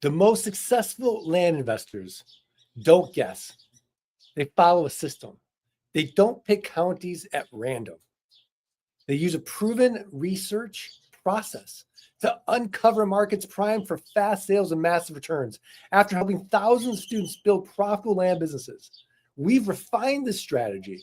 The most successful land investors don't guess. They follow a system. They don't pick counties at random. They use a proven research process to uncover markets primed for fast sales and massive returns. After helping thousands of students build profitable land businesses, we've refined this strategy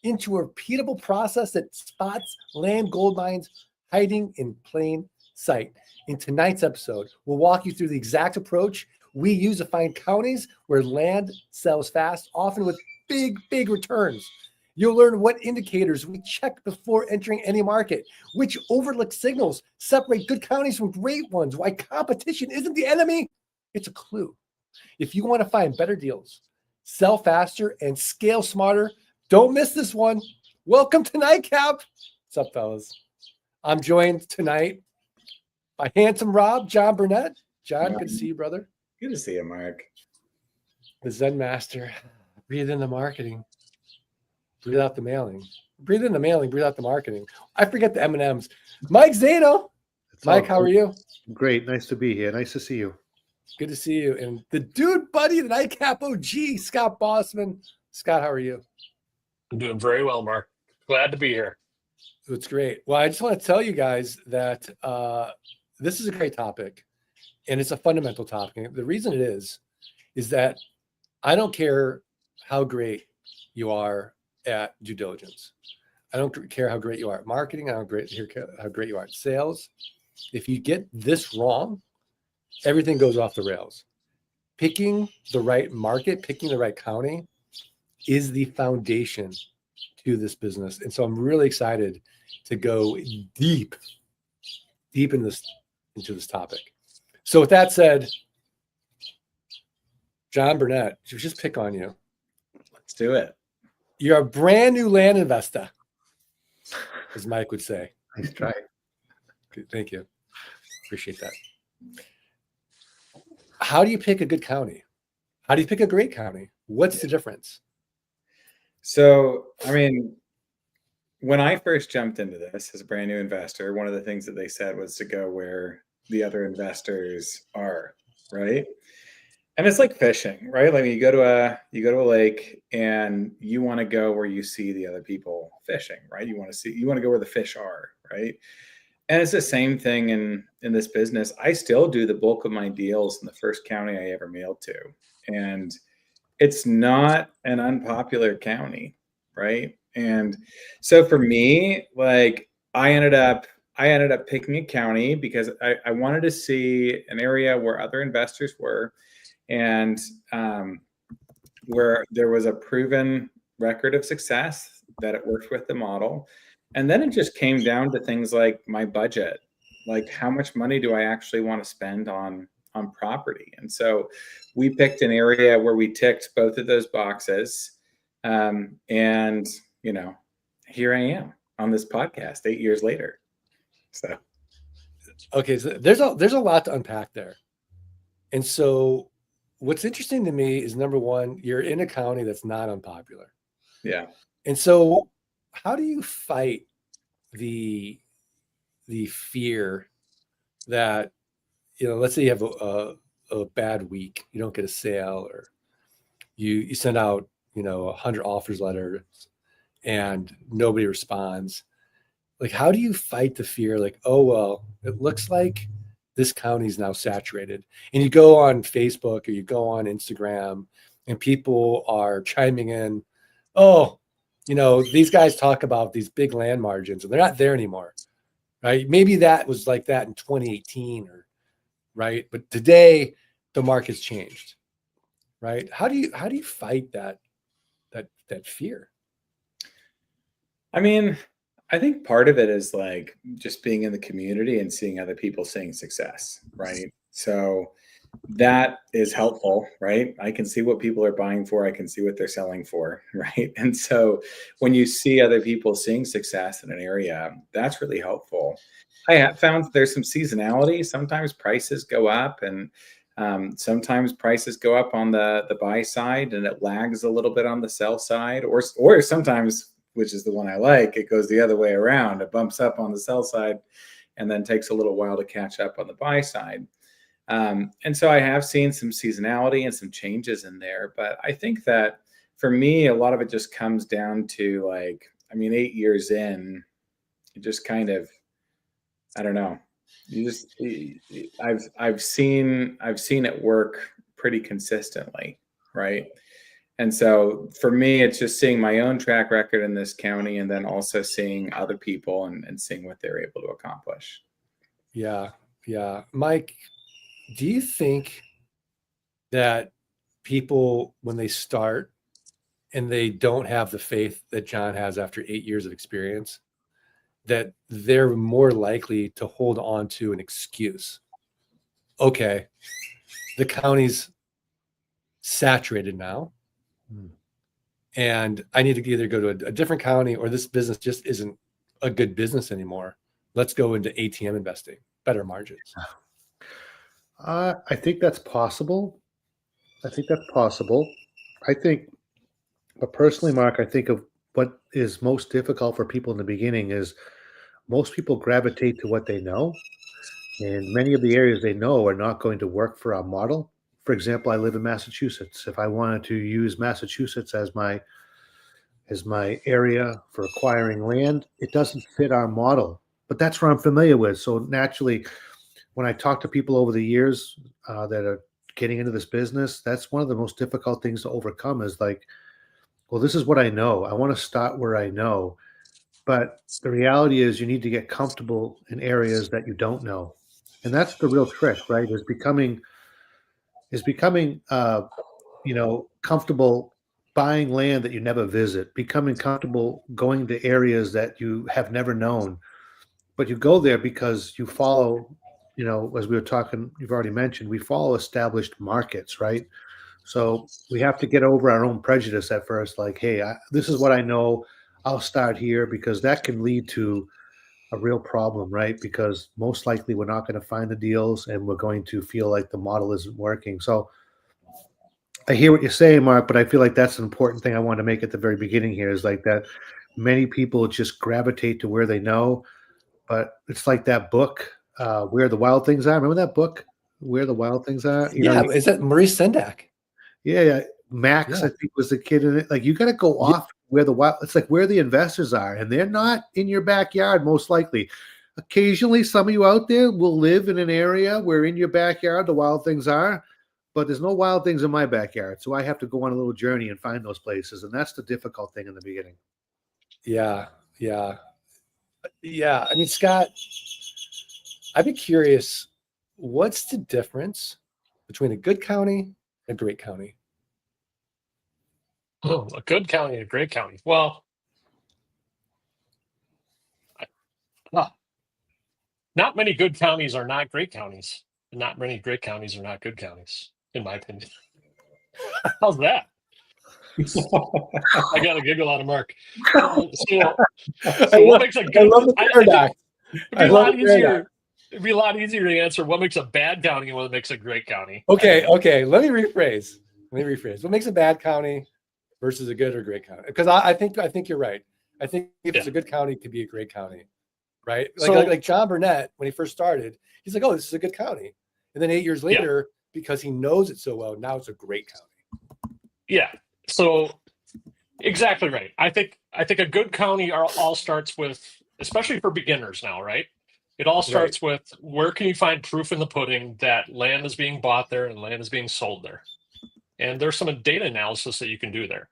into a repeatable process that spots land gold mines hiding in plain sight. In tonight's episode, we'll walk you through the exact approach we use to find counties where land sells fast, often with big returns. You'll learn what indicators we check before entering any market, which overlooked signals separate good counties from great ones, why competition isn't the enemy, it's a clue. If you want to find better deals, sell faster, and scale smarter, don't miss this one. Welcome to Nite Cap. What's up, fellas? I'm joined tonight by handsome Rob, John Burnett. John, good to see you, brother. Good to see you, Mark. The Zen Master. Breathe in the marketing. Breathe out the mailing. Breathe in the mailing, breathe out the marketing. I forget the M&Ms. Mike Zato. Mike, how are you? Great. Nice to be here. Nice to see you. Good to see you. And the dude buddy, the Nite Cap OG, Scott Bossman. Scott, how are you? I'm doing very well, Mark. Glad to be here. It's great. Well, I just want to tell you guys that this is a great topic, and it's a fundamental topic. The reason it is that I don't care how great you are at due diligence. I don't care how great you are at marketing. I don't care how great you are at sales. If you get this wrong, everything goes off the rails. Picking the right market, picking the right county is the foundation to this business. And so I'm really excited to go deep into this topic. So with that said, John Burnett, just pick on you. Let's do it. You're a brand new land investor, as Mike would say. Nice try. Thank you. Appreciate that. How do you pick a good county? How do you pick a great county? What's the difference? So, I mean, when I first jumped into this as a brand new investor, one of the things that they said was to go where the other investors are, right? And it's like fishing, right? Like you go to a lake and you want to go where you see the other people fishing, right? You want to go where the fish are, right? And it's the same thing in this business. I still do the bulk of my deals in the first county I ever mailed to. And it's not an unpopular county, right? And so for me, like I ended up picking a county because I wanted to see an area where other investors were and where there was a proven record of success that it worked with the model. And then it just came down to things like my budget, like how much money do I actually want to spend on property? And so we picked an area where we ticked both of those boxes. And, you know, here I am on this podcast 8 years later. So. Okay. So there's a lot to unpack there. And so what's interesting to me is, number one, you're in a county that's not unpopular. Yeah. And so how do you fight the fear that, you know, let's say you have a bad week, you don't get a sale, or you send out, 100 offers letters and nobody responds. Like, how do you fight the fear? Like, oh, well, it looks like this county is now saturated. And you go on Facebook or you go on Instagram and people are chiming in, oh, these guys talk about these big land margins and they're not there anymore, right? Maybe that was like that in 2018 right? But today the market's changed, right? How do you fight that fear? I mean, I think part of it is like just being in the community and seeing other people seeing success, right? So that is helpful, right? I can see what people are buying for. I can see what they're selling for, right? And so when you see other people seeing success in an area, that's really helpful. I have found there's some seasonality. Sometimes prices go up and sometimes prices go up on the buy side and it lags a little bit on the sell side, or sometimes, which is the one I like, it goes the other way around. It bumps up on the sell side and then takes a little while to catch up on the buy side. And so I have seen some seasonality and some changes in there, but I think that for me, a lot of it just comes down to like, I mean, 8 years in, it just kind of, I don't know. I've seen it work pretty consistently, right? And so for me, it's just seeing my own track record in this county and then also seeing other people and seeing what they're able to accomplish. Yeah. Yeah. Mike, do you think that people, when they start and they don't have the faith that John has after 8 years of experience, that they're more likely to hold on to an excuse? Okay, the county's saturated now, and I need to either go to a different county, or this business just isn't a good business anymore. Let's go into ATM investing, better margins. I think that's possible. I think, but personally, Mark, I think of what is most difficult for people in the beginning is most people gravitate to what they know. And many of the areas they know are not going to work for our model. For example, I live in Massachusetts. If I wanted to use Massachusetts as my area for acquiring land, it doesn't fit our model. But that's what I'm familiar with. So naturally, when I talk to people over the years that are getting into this business, that's one of the most difficult things to overcome is like, well, this is what I know. I want to start where I know. But the reality is you need to get comfortable in areas that you don't know. And that's the real trick, right? Is becoming comfortable buying land that you never visit, becoming comfortable going to areas that you have never known. But you go there because you follow, as we were talking, you've already mentioned, we follow established markets, right? So we have to get over our own prejudice at first, like, hey, this is what I know. I'll start here, because that can lead to a real problem, right? Because most likely we're not going to find the deals and we're going to feel like the model isn't working. So I hear what you're saying, Mark, but I feel like that's an important thing I want to make at the very beginning here is like that many people just gravitate to where they know, but it's like that book, Where the Wild Things Are. Remember that book, Where the Wild Things Are? Is that Maurice Sendak? Yeah. Max, I think, was the kid in it. Like, you got to go off where it's like where the investors are, and they're not in your backyard, most likely. Occasionally, some of you out there will live in an area where in your backyard the wild things are, but there's no wild things in my backyard. So I have to go on a little journey and find those places. And that's the difficult thing in the beginning. Yeah. I mean, Scott, I'd be curious, what's the difference between a good county and a great county? Oh, a good county, a great county. Well, not many good counties are not great counties, and not many great counties are not good counties, in my opinion. How's that? I got a giggle out of Mark. So what makes a good? I love the paradox. It'd be a lot easier to answer what makes a bad county and what makes a great county. Okay. Let me rephrase. What makes a bad county versus a good or great county? Because I think you're right. I think if it's a good county, it could be a great county, right? Like John Burnett, when he first started, he's like, "Oh, this is a good county," and then 8 years later, because he knows it so well, now it's a great county. Yeah. So exactly right. I think a good county all starts with, especially for beginners now, right? It all starts with, where can you find proof in the pudding that land is being bought there and land is being sold there? And there's some data analysis that you can do there.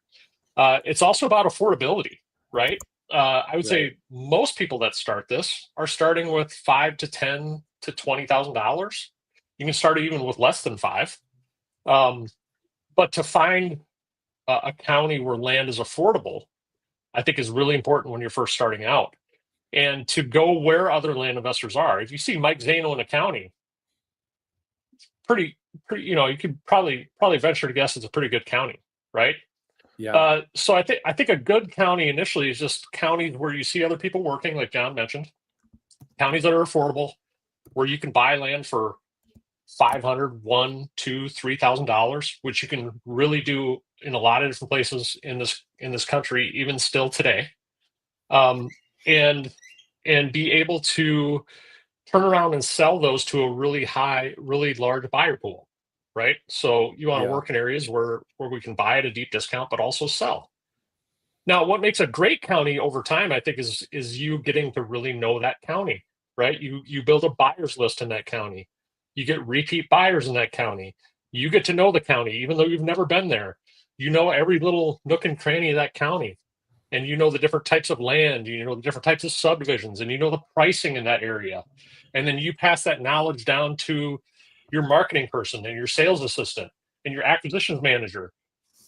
It's also about affordability, right? I would say most people that start this are starting with $5,000 to $10,000 to $20,000. You can start even with less than $5,000. But to find a county where land is affordable, I think is really important when you're first starting out. And to go where other land investors are. If you see Mike Zano in a county, pretty, you could probably venture to guess it's a pretty good county, right? Yeah. So I think a good county initially is just counties where you see other people working, like John mentioned, counties that are affordable, where you can buy land for $500, $1,000, $2,000, $3,000, which you can really do in a lot of different places in this country, even still today, and be able to turn around and sell those to a really large buyer pool, right? So you want to Yeah. work in areas where we can buy at a deep discount, but also sell. Now, what makes a great county over time, I think, is you getting to really know that county, right? You build a buyers list in that county. You get repeat buyers in that county. You get to know the county, even though you've never been there. You know every little nook and cranny of that county, and you know the different types of land. You know the different types of subdivisions, and you know the pricing in that area. And then you pass that knowledge down to your marketing person and your sales assistant and your acquisitions manager.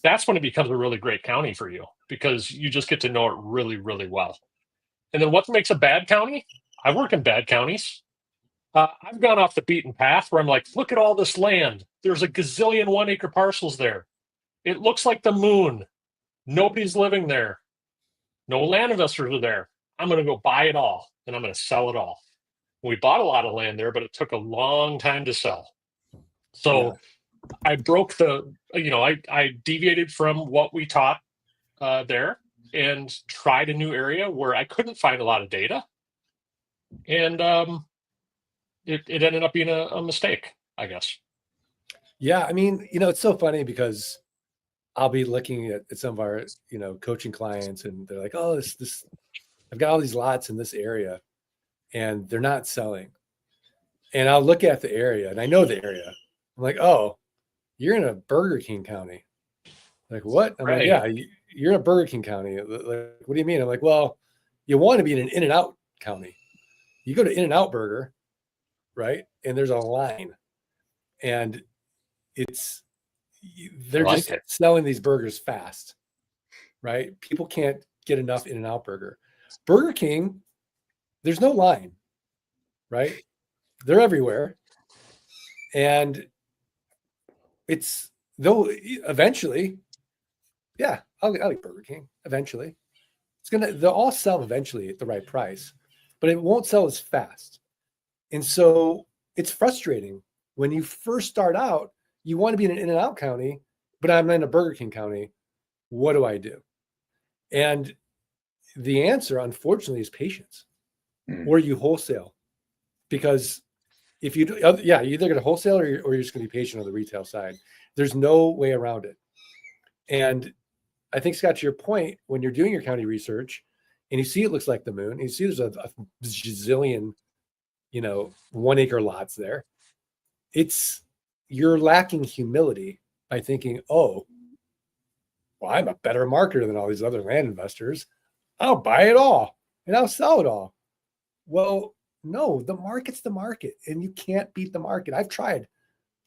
That's when it becomes a really great county for you, because you just get to know it really, really well. And then what makes a bad county? I work in bad counties. I've gone off the beaten path where I'm like, look at all this land. There's a gazillion 1-acre parcels there. It looks like the moon. Nobody's living there. No land investors are there. I'm going to go buy it all and I'm going to sell it all. We bought a lot of land there, but it took a long time to sell. So I broke I deviated from what we taught there and tried a new area where I couldn't find a lot of data. And it ended up being a mistake, I guess. Yeah. I mean, it's so funny because I'll be looking at some of our, coaching clients, and they're like, oh, this, I've got all these lots in this area and they're not selling. And I'll look at the area and I know the area. I'm like, oh, you're in a Burger King county. Like, what? I'm like, yeah, you're in a Burger King county. Like, what do you mean? I'm like, well, you want to be in an In-N-Out county. You go to In-N-Out Burger, right? And there's a line, and they're just selling these burgers fast, right? People can't get enough In-N-Out Burger. Burger King, there's no line, right? They're everywhere. And though eventually, yeah, I'll eat Burger King eventually. They'll all sell eventually at the right price, but it won't sell as fast. And so it's frustrating when you first start out. You want to be in an In-N-Out county, but I'm in a Burger King county. What do I do? And the answer, unfortunately, is patience, or you wholesale. Because if you're either going to wholesale or you're just going to be patient on the retail side. There's no way around it. And I think, Scott, to your point, when you're doing your county research and you see it looks like the moon, and you see there's a gazillion, 1-acre lots there, you're lacking humility by thinking, oh, well, I'm a better marketer than all these other land investors. I'll buy it all and I'll sell it all. Well, no, the market's the market, and you can't beat the market. I've tried.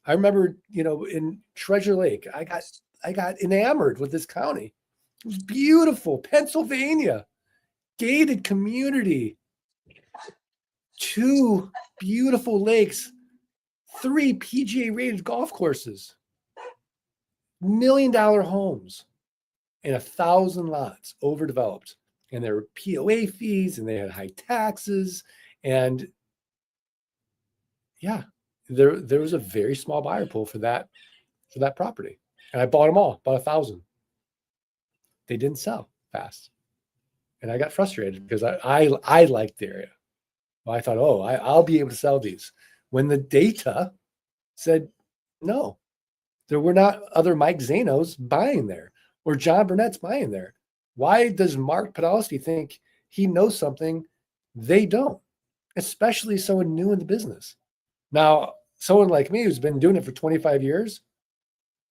I remember, in Treasure Lake, I got enamored with this county. It was beautiful. Pennsylvania, gated community, 2 beautiful lakes, 3 PGA rated golf courses, $1 million homes, and 1,000 lots overdeveloped. And there were POA fees, and they had high taxes. And yeah, there was a very small buyer pool for that property. And I bought them all, bought 1,000. They didn't sell fast. And I got frustrated because I liked the area. Well, I thought, oh, I'll be able to sell these. When the data said, no, there were not other Mike Zanos buying there or John Burnett's buying there. Why does Mark Podolsky think he knows something they don't, especially someone new in the business? Now, someone like me who's been doing it for 25 years,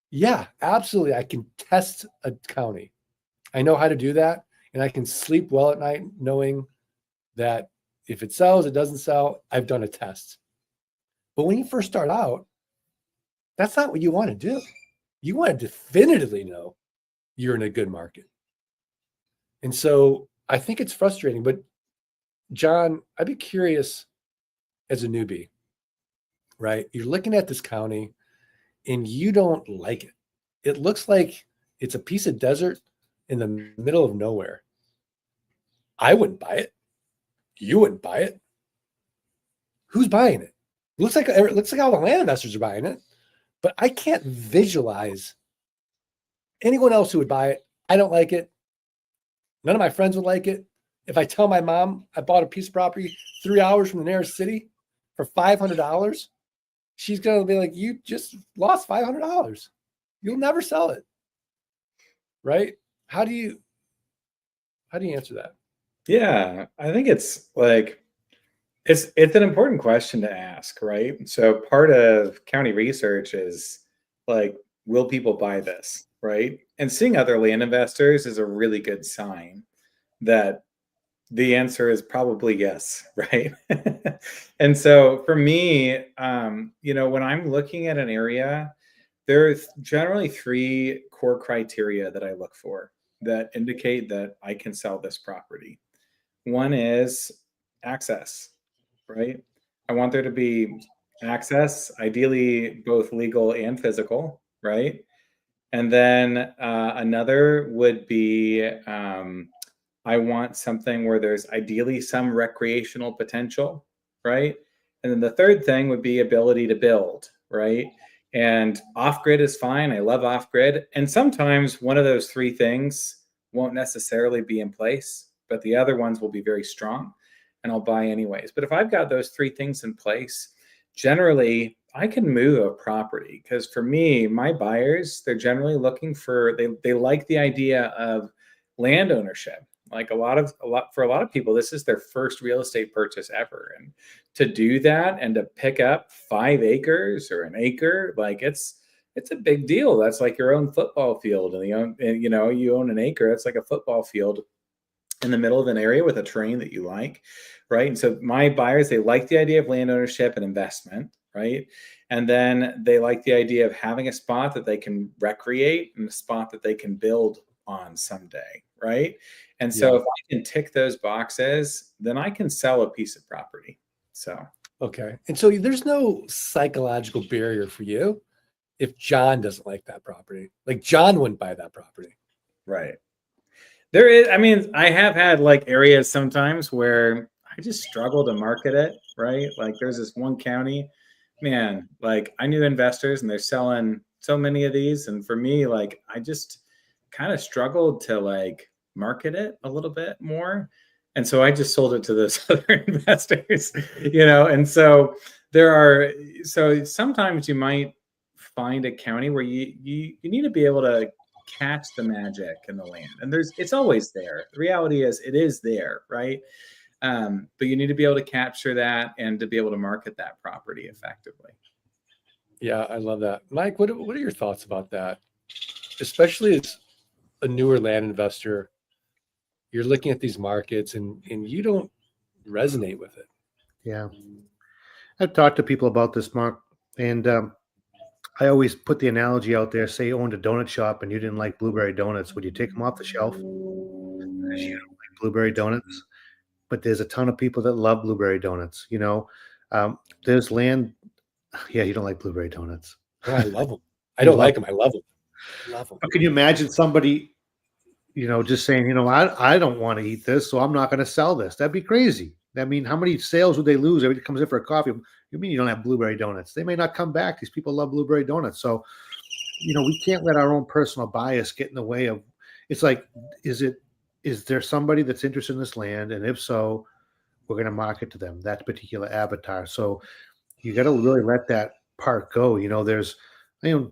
yeah, absolutely. I can test a county. I know how to do that. And I can sleep well at night knowing that if it sells, it doesn't sell, I've done a test. But when you first start out, that's not what you want to do. You want to definitively know you're in a good market. And so I think it's frustrating. But John, I'd be curious as a newbie, right? You're looking at this county and you don't like it. It looks like it's a piece of desert in the middle of nowhere. I wouldn't buy it. You wouldn't buy it. Who's buying it? It looks like all the land investors are buying it, but I can't visualize anyone else who would buy it. I don't like it. None of my friends would like it. If I tell my mom I bought a piece of property 3 hours from the nearest city, for $500, she's going to be like, you just lost $500. You'll never sell it. Right? How do you answer that? Yeah, I think it's like it's an important question to ask, right? So part of county research is like, will people buy this, right? And seeing other land investors is a really good sign that the answer is probably yes, right? And so for me, when I'm looking at an area, there's generally three core criteria that I look for that indicate that I can sell this property. One is access, right? I want there to be access, ideally both legal and physical, right? And then another would be I want something where there's ideally some recreational potential, right? And then the third thing would be ability to build, right? And off grid is fine. I love off grid. And sometimes one of those three things won't necessarily be in place, but the other ones will be very strong and I'll buy anyways. But if I've got those three things in place, generally I can move a property because for me, my buyers, they're generally looking for, they like the idea of land ownership. Like for a lot of people, this is their first real estate purchase ever. And to do that and to pick up 5 acres or an acre, like it's a big deal. That's like your own football field. And you own an acre, it's like a football field in the middle of an area with a terrain that you like, right? And so my buyers, they like the idea of land ownership and investment, right? And then they like the idea of having a spot that they can recreate and a spot that they can build on someday, right? And so if I can tick those boxes, then I can sell a piece of property. So okay. And so there's no psychological barrier for you if John doesn't like that property. Like John wouldn't buy that property. right. There is, I mean, I have had like areas sometimes where I just struggle to market it, right? Like there's this one county, man, like I knew investors and they're selling so many of these. And for me, like I just kind of struggled to like market it a little bit more. And so I just sold it to those other investors, and so so sometimes you might find a county where you need to be able to catch the magic in the land, and it's always there. The reality is it is there, right? But you need to be able to capture that and to be able to market that property effectively. Yeah, I love that. Mike, what are your thoughts about that? Especially as a newer land investor, you're looking at these markets and you don't resonate with it. Yeah. I've talked to people about this, Mark, and I always put the analogy out there, say you owned a donut shop and you didn't like blueberry donuts. Would you take them off the shelf? Because you don't like blueberry donuts. But there's a ton of people that love blueberry donuts. There's land. Yeah, you don't like blueberry donuts. No, I love them. I don't like them. I love them. Love them. But can you imagine somebody, just saying, I don't want to eat this, so I'm not going to sell this. That'd be crazy. I mean, how many sales would they lose? Everybody comes in for a coffee. You mean you don't have blueberry donuts? They may not come back. These people love blueberry donuts. So, we can't let our own personal bias get in the way of, it's like, is there somebody that's interested in this land? And if so, we're going to market to them, that particular avatar. So you got to really let that part go. There's,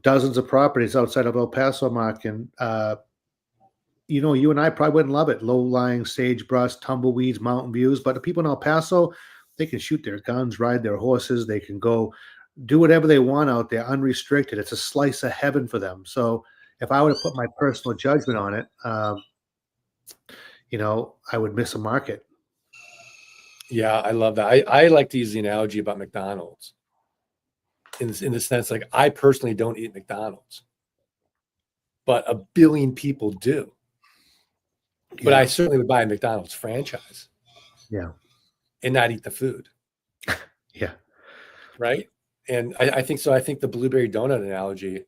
dozens of properties outside of El Paso, Mark, and, you and I probably wouldn't love it. Low-lying sagebrush, tumbleweeds, mountain views. But the people in El Paso, they can shoot their guns, ride their horses. They can go do whatever they want out there, unrestricted. It's a slice of heaven for them. So if I were to put my personal judgment on it, I would miss a market. Yeah, I love that. I like to use the analogy about McDonald's in the sense, like I personally don't eat McDonald's, but a billion people do. But I certainly would buy a McDonald's franchise. Yeah. And not eat the food. Yeah. Right. And I think so. I think the blueberry donut analogy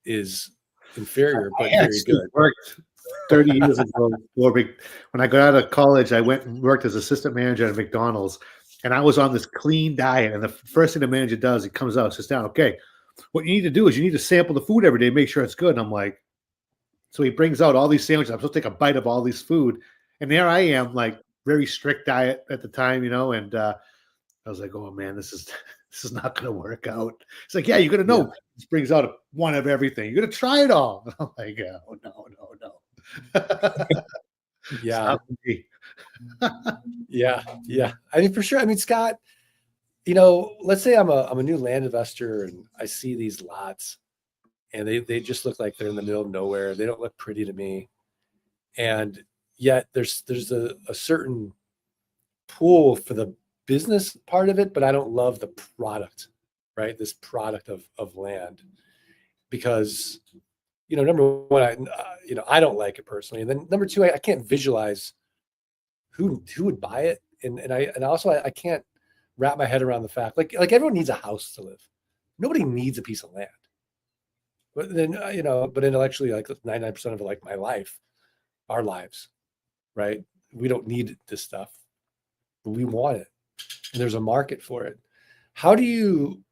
is inferior, but very good. Worked 30 years ago. When I got out of college, I went and worked as assistant manager at McDonald's. And I was on this clean diet. And the first thing the manager does, he comes out, sits down. Okay, what you need to do is you need to sample the food every day, make sure it's good. And I'm like, so he brings out all these sandwiches. I'm supposed to take a bite of all this food. And there I am, like very strict diet at the time, and I was like, oh man, this is not going to work out. It's like, yeah, you're going to know. This brings out one of everything. You're going to try it all. I'm like, oh, no. Yeah. Stop me. Yeah. I mean, for sure. I mean, Scott, you know, let's say I'm a new land investor and I see these lots and they just look like they're in the middle of nowhere. They don't look pretty to me. And yet there's a certain pool for the business part of it, but I don't love the product, right? This product of land, because, you know, number one, I don't like it personally. And then number two, I can't visualize who would buy it. And I can't wrap my head around the fact, like everyone needs a house to live. Nobody needs a piece of land. But then, but intellectually, like 99% of like my life, our lives, right? We don't need this stuff, but we want it. And there's a market for it. How do you,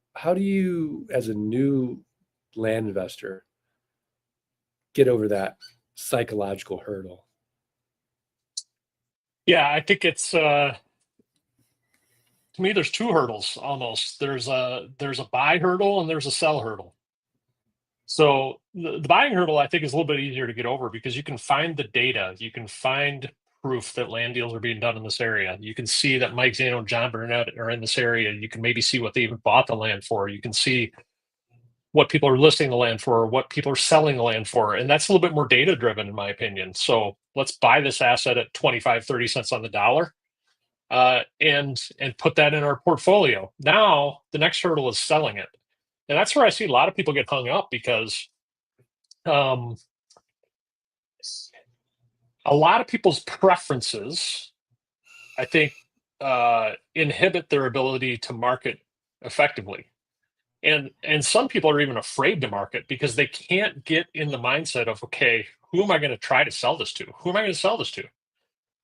as a new land investor, get over that psychological hurdle? Yeah, I think it's to me, there's two hurdles almost. There's a buy hurdle and there's a sell hurdle. So the buying hurdle, I think, is a little bit easier to get over because you can find the data. You can find proof that land deals are being done in this area. You can see that Mike Zano and John Burnett are in this area. You can maybe see what they even bought the land for. You can see what people are listing the land for, what people are selling the land for. And that's a little bit more data driven, in my opinion. So let's buy this asset at 25, 30 cents on the dollar and put that in our portfolio. Now, the next hurdle is selling it. And that's where I see a lot of people get hung up because a lot of people's preferences, I think, inhibit their ability to market effectively. And some people are even afraid to market because they can't get in the mindset of, okay, who am I going to try to sell this to? Who am I going to sell this to?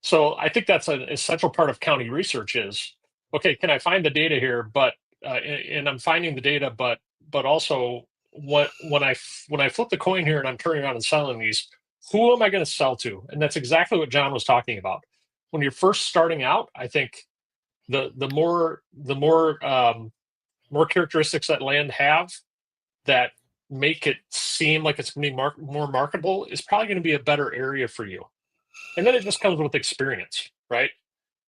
So I think that's an essential part of county research is, okay, can I find the data here? But and I'm finding the data, but also when I flip the coin here and I'm turning around and selling these, who am I going to sell to? And that's exactly what John was talking about. When you're first starting out, I think the more characteristics that land have that make it seem like it's going to be more marketable is probably going to be a better area for you. And then it just comes with experience, right?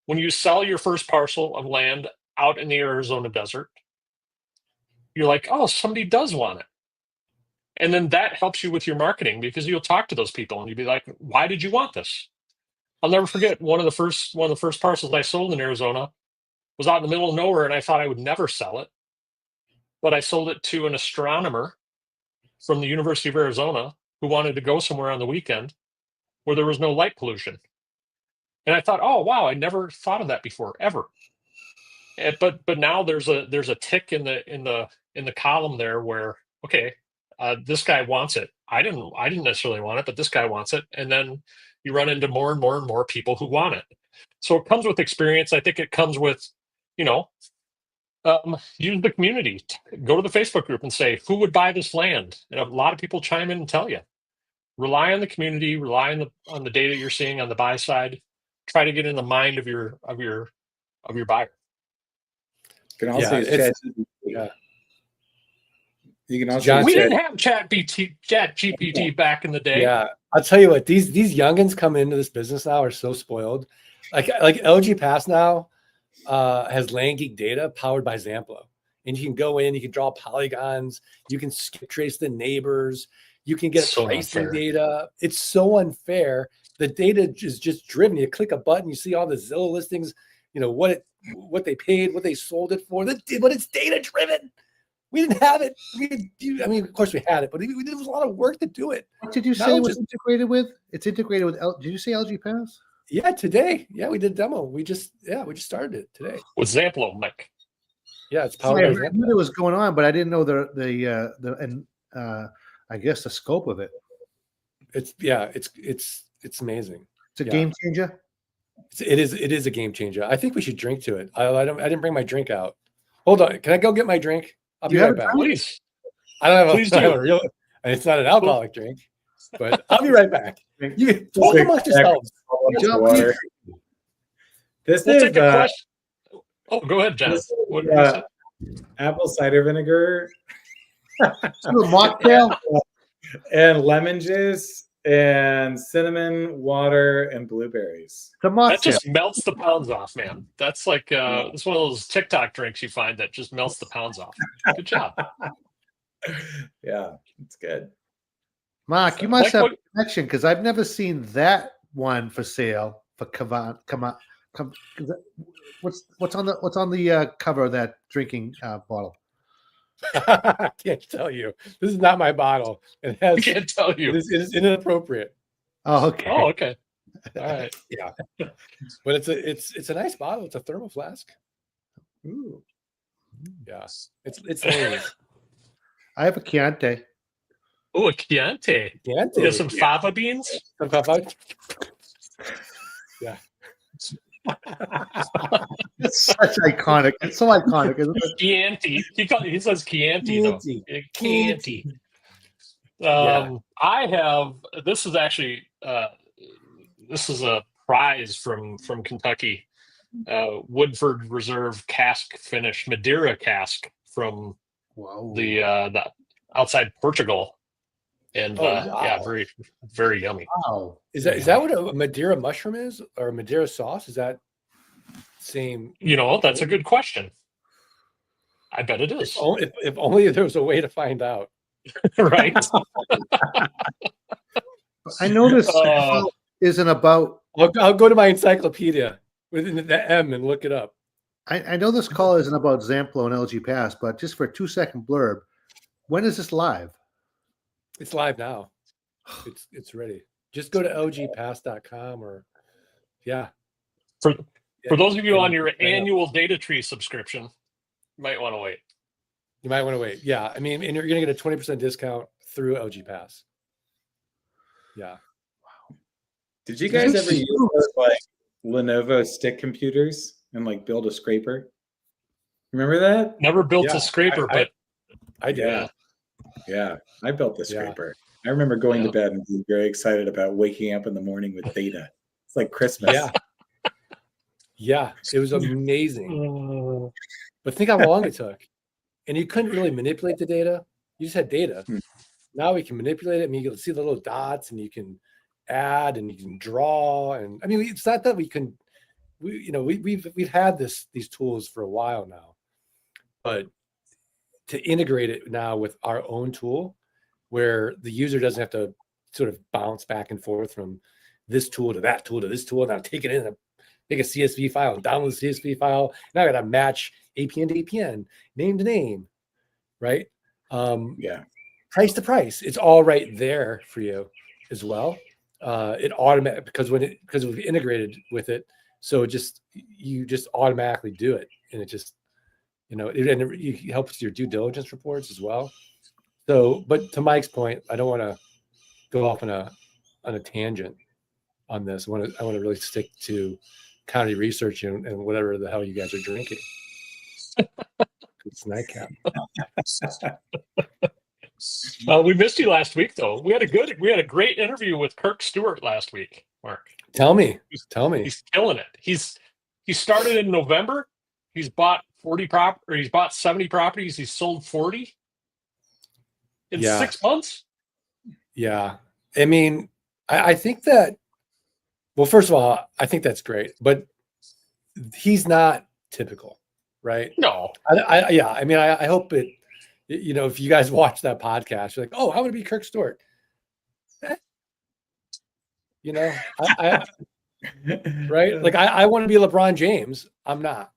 When you sell your first parcel of land out in the Arizona desert, you're like, oh, somebody does want it. And then that helps you with your marketing because you'll talk to those people and you'll be like, why did you want this? I'll never forget one of the first parcels I sold in Arizona was out in the middle of nowhere, and I thought I would never sell it. But I sold it to an astronomer from the University of Arizona who wanted to go somewhere on the weekend where there was no light pollution. And I thought, oh wow, I never thought of that before, ever. But now there's a tick in the column there where, okay, this guy wants it. I didn't necessarily want it, but this guy wants it. And then you run into more and more and more people who want it. So it comes with experience. I think it comes with, use the community. Go to the Facebook group and say, who would buy this land? And a lot of people chime in and tell you. Rely on the community. Rely on the data you're seeing on the buy side. Try to get in the mind of your buyer. You can also use ChatGPT. Yeah. You can also We didn't have ChatGPT back in the day. Yeah, I'll tell you what, these youngins coming into this business now are so spoiled. Like LG Pass now has Land Geek data powered by Zamplo, and you can go in, you can draw polygons, you can skip trace the neighbors, you can get pricing data. It's so unfair. The data is just driven. You click a button, you see all the Zillow listings, what they paid, what they sold it for. But it's data driven. We didn't have it. Of course we had it, but there was a lot of work to do it. What did you say it was integrated with? It's integrated with did you say LG Pass? Yeah, today. Yeah, we did a demo. We just started it today. With Zamplo, Mike. Yeah, it's powered by Zamplo. I knew it was going on, but I didn't know I guess the scope of it. It's amazing. It's a game changer. It is a game changer. I think we should drink to it. I didn't bring my drink out. Hold on. Can I go get my drink? I'll be right back. Please. I don't have a real. It's not an alcoholic drink, but I'll be right back. You talk amongst yourselves. This We'll is take a question. Oh, go ahead, Jen. This is, What did you say? apple cider vinegar Little mocktail. and lemon juice and cinnamon water and blueberries. The That mocktail. just melts the pounds off, man. That's like it's one of those TikTok drinks you find that just melts the pounds off. Good job. Yeah, it's good. Mark, you must Like have what- a connection because I've never seen that one for sale for Kavan. What's on the cover of that drinking bottle? I can't tell you. This is not my bottle. It has. I can't tell you. It is inappropriate. Oh, okay. Oh, okay. All right. Yeah, but it's a nice bottle. It's a thermal flask. Ooh. Yeah, it's lame. I have a Chianti. Oh, a Chianti. Chianti. You have some fava beans? Yeah. It's such iconic. It's so iconic, isn't it? Chianti. He says Chianti, though. Chianti. Yeah. I have. This is actually. This is a prize from Kentucky. Woodford Reserve cask finish Madeira cask from Wow. the outside Portugal, and wow. yeah, very very yummy. Wow. Is that what a Madeira mushroom is, or a Madeira sauce? Is that same? You know, that's a good question. I bet it is. If only there was a way to find out. Right? I noticed isn't about. I'll go to my encyclopedia within the M and look it up. I know this call isn't about Zamplo and LG Pass, but just for a 2-second blurb, when is this live? It's live now. It's ready. Just go to lgpass.com or For those of you on your annual data tree subscription, you might want to wait. You might want to wait. Yeah, I mean, and you're going to get a 20% discount through LG Pass. Yeah. Did you guys ever use those like Lenovo stick computers and like build a scraper? Remember that? Never built Yeah, a scraper, but I did. Yeah. Yeah, I built the scraper. I remember going to bed and being very excited about waking up in the morning with data. It's like Christmas. Yeah. Yeah, it was amazing. But think how long it took. And you couldn't really manipulate the data. You just had data. Now we can manipulate it. I mean, you can see the little dots and you can add and you can draw. And I mean, it's not that we've had these tools for a while now, but to integrate it now with our own tool where the user doesn't have to sort of bounce back and forth from this tool to that tool to this tool. Now take it in and make a CSV file and download the CSV file. Now I got to match APN to APN, name to name, right? Price to price. It's all right there for you as well. It automatic because we've integrated with it, so you just automatically do it, and it just it helps your due diligence reports as well. So, but to Mike's point, I don't want to go off on a tangent on this. I want to really stick to county research and whatever the hell you guys are drinking. It's Nite Cap. We missed you last week, though. We had a great interview with Kirk Stewart last week. Mark, Tell me. he's killing it. He started in November. He's bought 70 properties. He's sold 40 in 6 months. Yeah, I mean, I think that. Well, first of all, I think that's great, but he's not typical, right? No, I mean, I hope it. If you guys watch that podcast, you're like, oh, I want to be Kirk Stewart. I right? Like I want to be LeBron James. I'm not,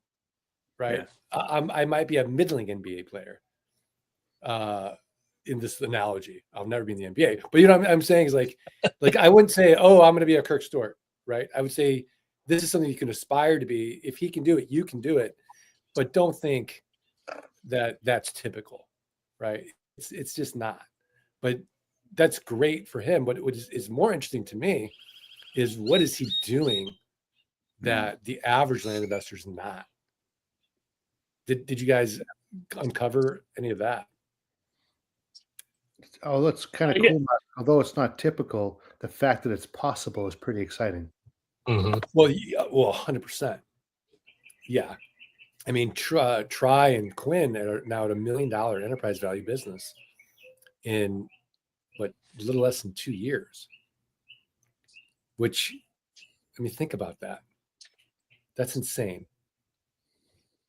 right? Yeah. I might be a middling NBA player. In this analogy, I'll never be in the NBA. But what I'm saying is like I wouldn't say, oh, I'm going to be a Kirk Stewart, right? I would say this is something you can aspire to be. If he can do it, you can do it. But don't think that that's typical, right? It's just not. But that's great for him. But what is more interesting to me is what is he doing that the average land investor is not? Did you guys uncover any of that? Oh, that's kind of cool. Although it's not typical, the fact that it's possible is pretty exciting. Mm-hmm. Well, 100%. Yeah. I mean, Try and Quinn are now at $1 million enterprise value business in what, a little less than 2 years. Which, I mean, think about that. That's insane.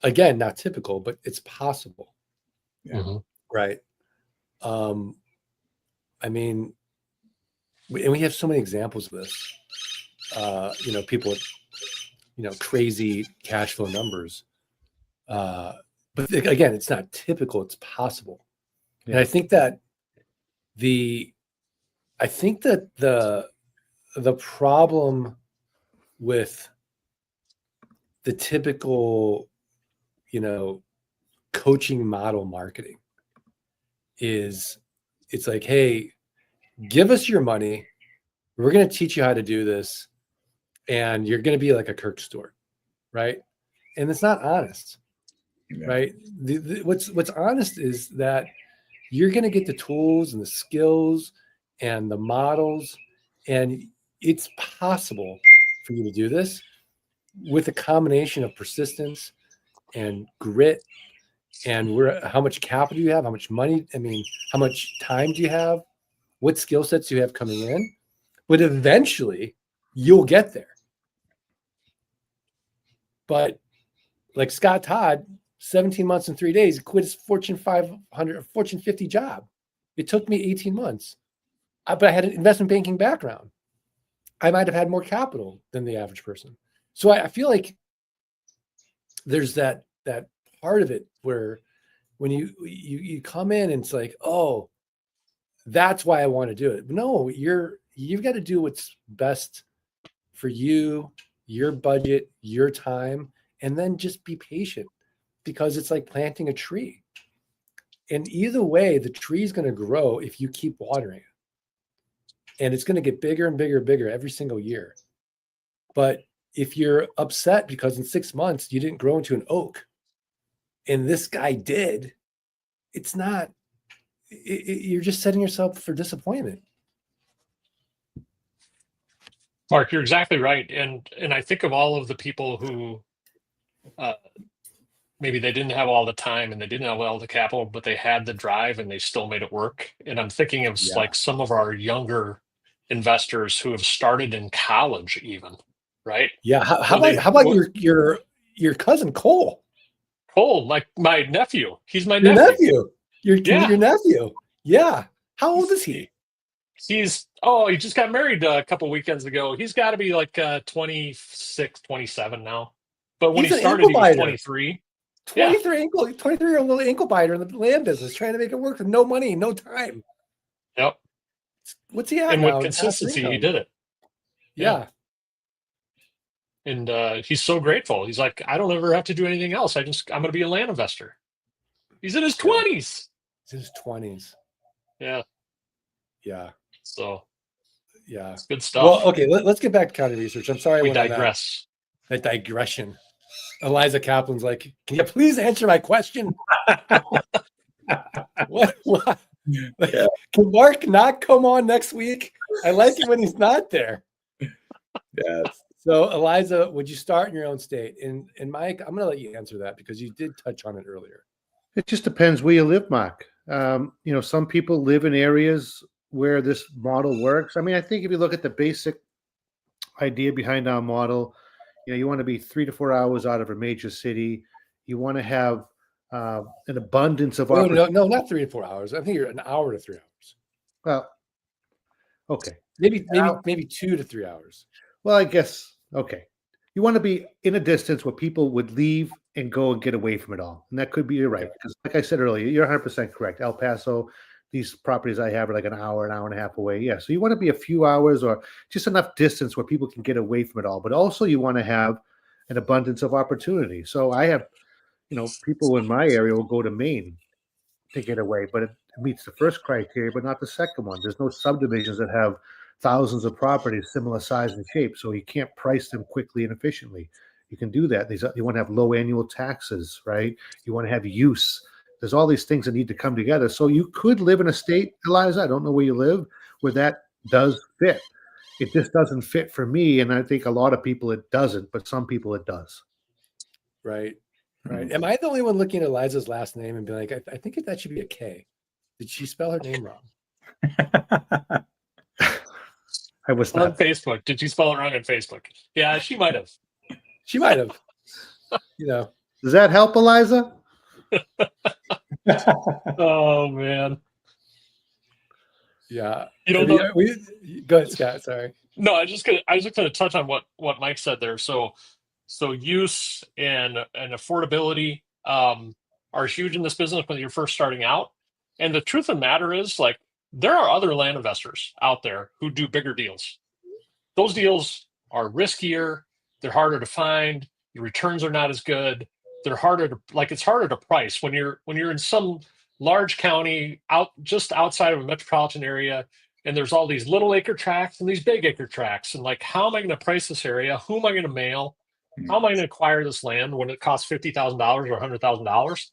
Again, not typical, but it's possible. Yeah. Mm-hmm. Right. I mean, we have so many examples of this. People with, crazy cash flow numbers. But again, it's not typical, it's possible. Yeah. And I think that the problem with the typical, coaching model marketing is, it's like, hey, give us your money. We're going to teach you how to do this. And you're going to be like a Kirk Stewart, right? And it's not honest, Yeah. right? What's honest is that you're going to get the tools and the skills and the models, and it's possible for you to do this with a combination of persistence and grit, and how much capital you have, how much money, how much time do you have, what skill sets do you have coming in, but eventually you'll get there. But like Scott Todd, 17 months and 3 days, quit his Fortune 500, Fortune 50 job. It took me 18 months, but I had an investment banking background. I might have had more capital than the average person. So I feel like there's that part of it where when you come in and it's like, oh, that's why I want to do it. No, you've got to do what's best for you, your budget, your time, and then just be patient, because it's like planting a tree. And either way, the tree is going to grow if you keep watering it. And it's going to get bigger and bigger and bigger every single year. But if you're upset because in 6 months you didn't grow into an oak, and this guy did, it's not, you're just setting yourself for disappointment. Mark, you're exactly right. And I think of all of the people who maybe they didn't have all the time and they didn't have all the capital, but they had the drive and they still made it work. And I'm thinking of like some of our younger investors who have started in college even, right? Yeah. How about your cousin Cole? Cole, like my nephew. He's my Your nephew. Your nephew. Yeah. How old is he? He just got married a couple weekends ago. He's got to be like 26, 27 now. But when he started, he was 23. 23-year-old little ankle biter in the land business, trying to make it work with no money, no time. Yep. What's he at and now? With consistency, he did it. Yeah. And he's so grateful. He's like, I don't ever have to do anything else. I'm going to be a land investor. He's in his 20s. He's in his 20s. Yeah. Yeah. So, yeah. It's good stuff. Well, okay, let's get back to county research. I'm sorry. We digress. That digression. Eliza Kaplan's like, can you please answer my question? What? Yeah. Can Mark not come on next week? I like it when he's not there. Yeah. So, Eliza, would you start in your own state? And Mike, I'm going to let you answer that because you did touch on it earlier. It just depends where you live, Mark. Some people live in areas where this model works. I mean, I think if you look at the basic idea behind our model, you want to be 3 to 4 hours out of a major city. You want to have an abundance of opportunity. No, not 3 to 4 hours. I think you're an hour to 3 hours. Well, okay. Maybe 2 to 3 hours. Well, I guess, okay. You want to be in a distance where people would leave and go and get away from it all. And that could be, you're right. Because like I said earlier, you're 100% correct. El Paso, these properties I have are like an hour and a half away. Yeah. So you want to be a few hours or just enough distance where people can get away from it all. But also you want to have an abundance of opportunity. So I have, people in my area will go to Maine to get away, but it meets the first criteria, but not the second one. There's no subdivisions that have thousands of properties similar size and shape. So you can't price them quickly and efficiently. You can do that. You want to have low annual taxes, right? You want to have use. There's all these things that need to come together. So you could live in a state, Eliza, I don't know where you live, where that does fit. It just doesn't fit for me. And I think a lot of people it doesn't, but some people it does. Right. Right. Am I the only one looking at Eliza's last name and be like, I think that should be a K? Did she spell her name wrong? I was On not. Facebook. Did you spell it wrong on Facebook? Yeah, she might have. She might have. You know. Does that help, Eliza? Oh man. Yeah. You know, I mean, go ahead, Scott. Sorry. Mm-hmm. I was just gonna touch on what Mike said there. So use and affordability are huge in this business when you're first starting out. And the truth of the matter is, like, there are other land investors out there who do bigger deals. Those deals are riskier, they're harder to find, the returns are not as good, they're harder to, like, it's harder to price when you're in some large county just outside of a metropolitan area, and there's all these little acre tracts and these big acre tracts, and like, how am I going to price this area? Who am I going to mail? How am I going to acquire this land when it costs $50,000 or $100,000?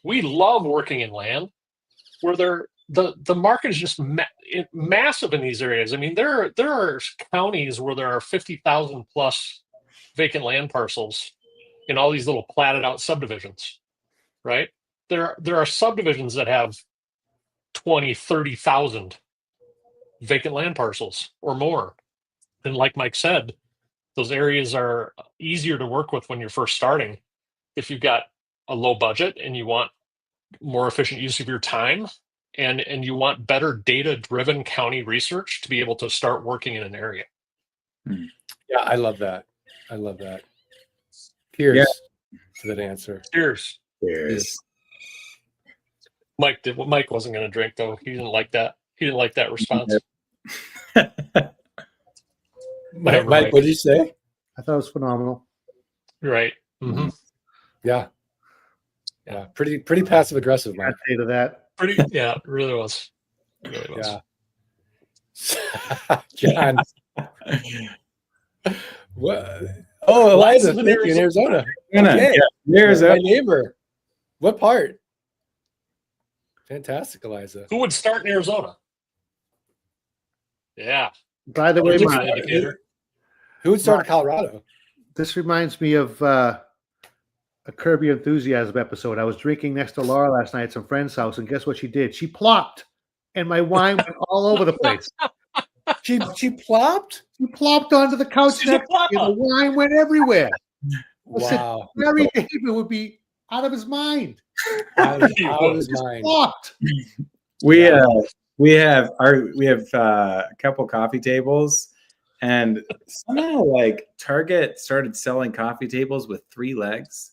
We love working in land where the market is just massive in these areas. I mean, there are counties where there are 50,000 plus vacant land parcels in all these little platted out subdivisions, right? There are subdivisions that have 20, 30,000 vacant land parcels or more. And like Mike said, those areas are easier to work with when you're first starting. If you've got a low budget and you want more efficient use of your time, and you want better data-driven county research to be able to start working in an area. Yeah, I love that. I love that. Cheers to that answer. Cheers. Cheers. Mike wasn't going to drink though. He didn't like that. He didn't like that response. Mike, what did you say? I thought it was phenomenal. Right. Mm-hmm. Yeah. Yeah. Pretty passive aggressive, Mike. I'd say to that. Yeah, it really was. It really was. Yeah. John. What? Oh, Eliza, thank you, in Arizona. Okay. Arizona. My neighbor. What part? Fantastic, Eliza. Who would start in Arizona? Yeah. By the way, who would start in Colorado? This reminds me of a Kirby Enthusiasm episode. I was drinking next to Laura last night at some friend's house, and guess what she did? She plopped, and my wine went all over the place. She plopped? She plopped onto the couch next to me, and the wine went everywhere. Wow. Larry David would be out of his mind. Out of his mind. Plopped. We have a couple coffee tables, and somehow like Target started selling coffee tables with 3 legs,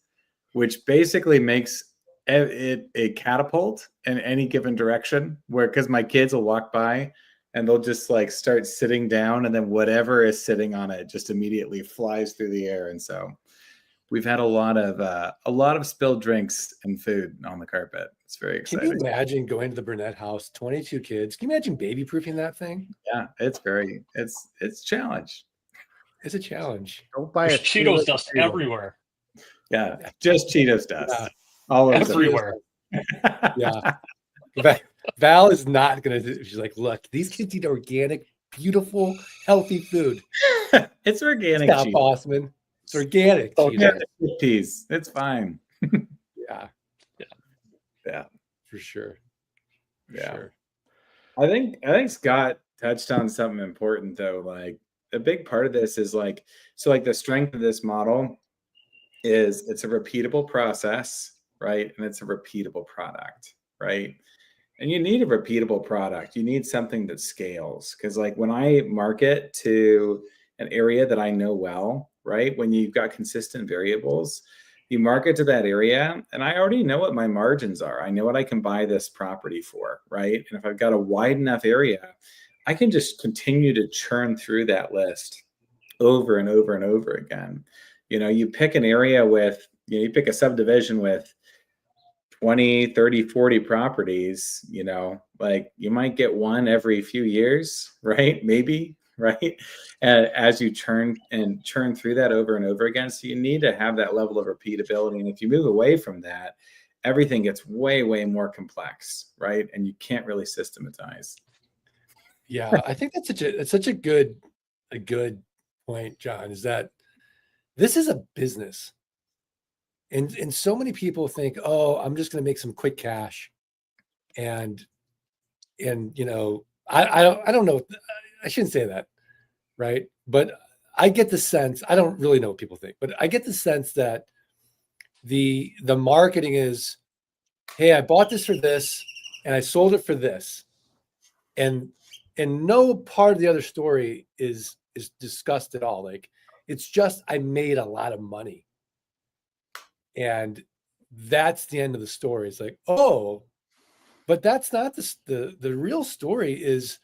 which basically makes it a catapult in any given direction. Where because my kids will walk by and they'll just like start sitting down, and then whatever is sitting on it just immediately flies through the air. And so we've had a lot of spilled drinks and food on the carpet. It's very exciting. Can you imagine going to the Burnett house, 22 kids? Can you imagine baby proofing that thing? Yeah, it's a challenge. It's a challenge. Don't buy There's Cheetos dust everywhere. Yeah, just Cheetos dust. Yeah. All over Everywhere. Yeah. Val is not going to, she's like, look, these kids eat organic, beautiful, healthy food. It's organic. Stop, Bossman. It's organic. Cheese. It's fine. Yeah. For sure. Yeah. Sure. I think Scott touched on something important though. Like a big part of this is like the strength of this model is it's a repeatable process, right? And it's a repeatable product, right? And you need a repeatable product. You need something that scales. Because like when I market to an area that I know well, right? When you've got consistent variables, you market to that area, and I already know what my margins are. I know what I can buy this property for, right? And if I've got a wide enough area, I can just continue to churn through that list over and over and over again. You pick an area with, you pick a subdivision with 20, 30, 40 properties, like you might get one every few years, right? Maybe, right? As you churn through that over and over again. So you need to have that level of repeatability. And if you move away from that, everything gets way, way more complex, right? And you can't really systematize. Yeah, I think that's such a good point, John, is that this is a business. And so many people think, oh, I'm just going to make some quick cash. And you know, I don't know. I shouldn't say that. Right. But I get the sense, I don't really know what people think, but I get the sense that the marketing is, hey, I bought this for this and I sold it for this. And no part of the other story is discussed at all. Like, it's just, I made a lot of money. And that's the end of the story. It's like, oh, but that's not the real story. Is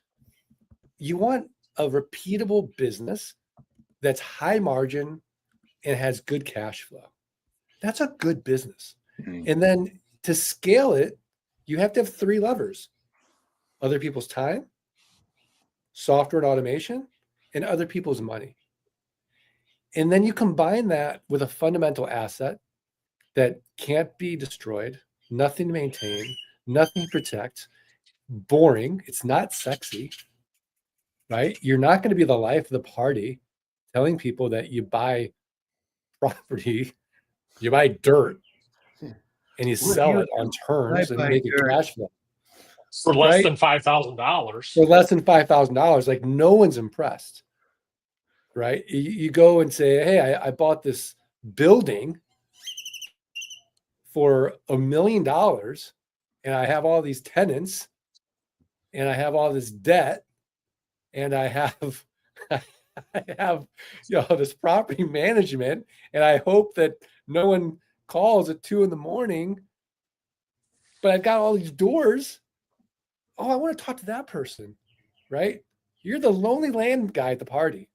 you want a repeatable business that's high margin and has good cash flow. That's a good business. Mhm. And then to scale it, you have to have 3 levers: other people's time, software and automation, and other people's money. And then you combine that with a fundamental asset that can't be destroyed, nothing to maintain, nothing to protect, boring. It's not sexy, right? You're not going to be the life of the party telling people that you buy property, you buy dirt, and you sell it on terms and make a cash flow For less Right? than $5,000. for less than $5,000. Like, no one's impressed, right? You go and say, hey, I bought this building for $1 million and I have all these tenants and I have all this debt and I have I have this property management, and I hope that no one calls at 2 a.m, but I've got all these doors. Oh, I want to talk to that person, right? You're the lonely land guy at the party.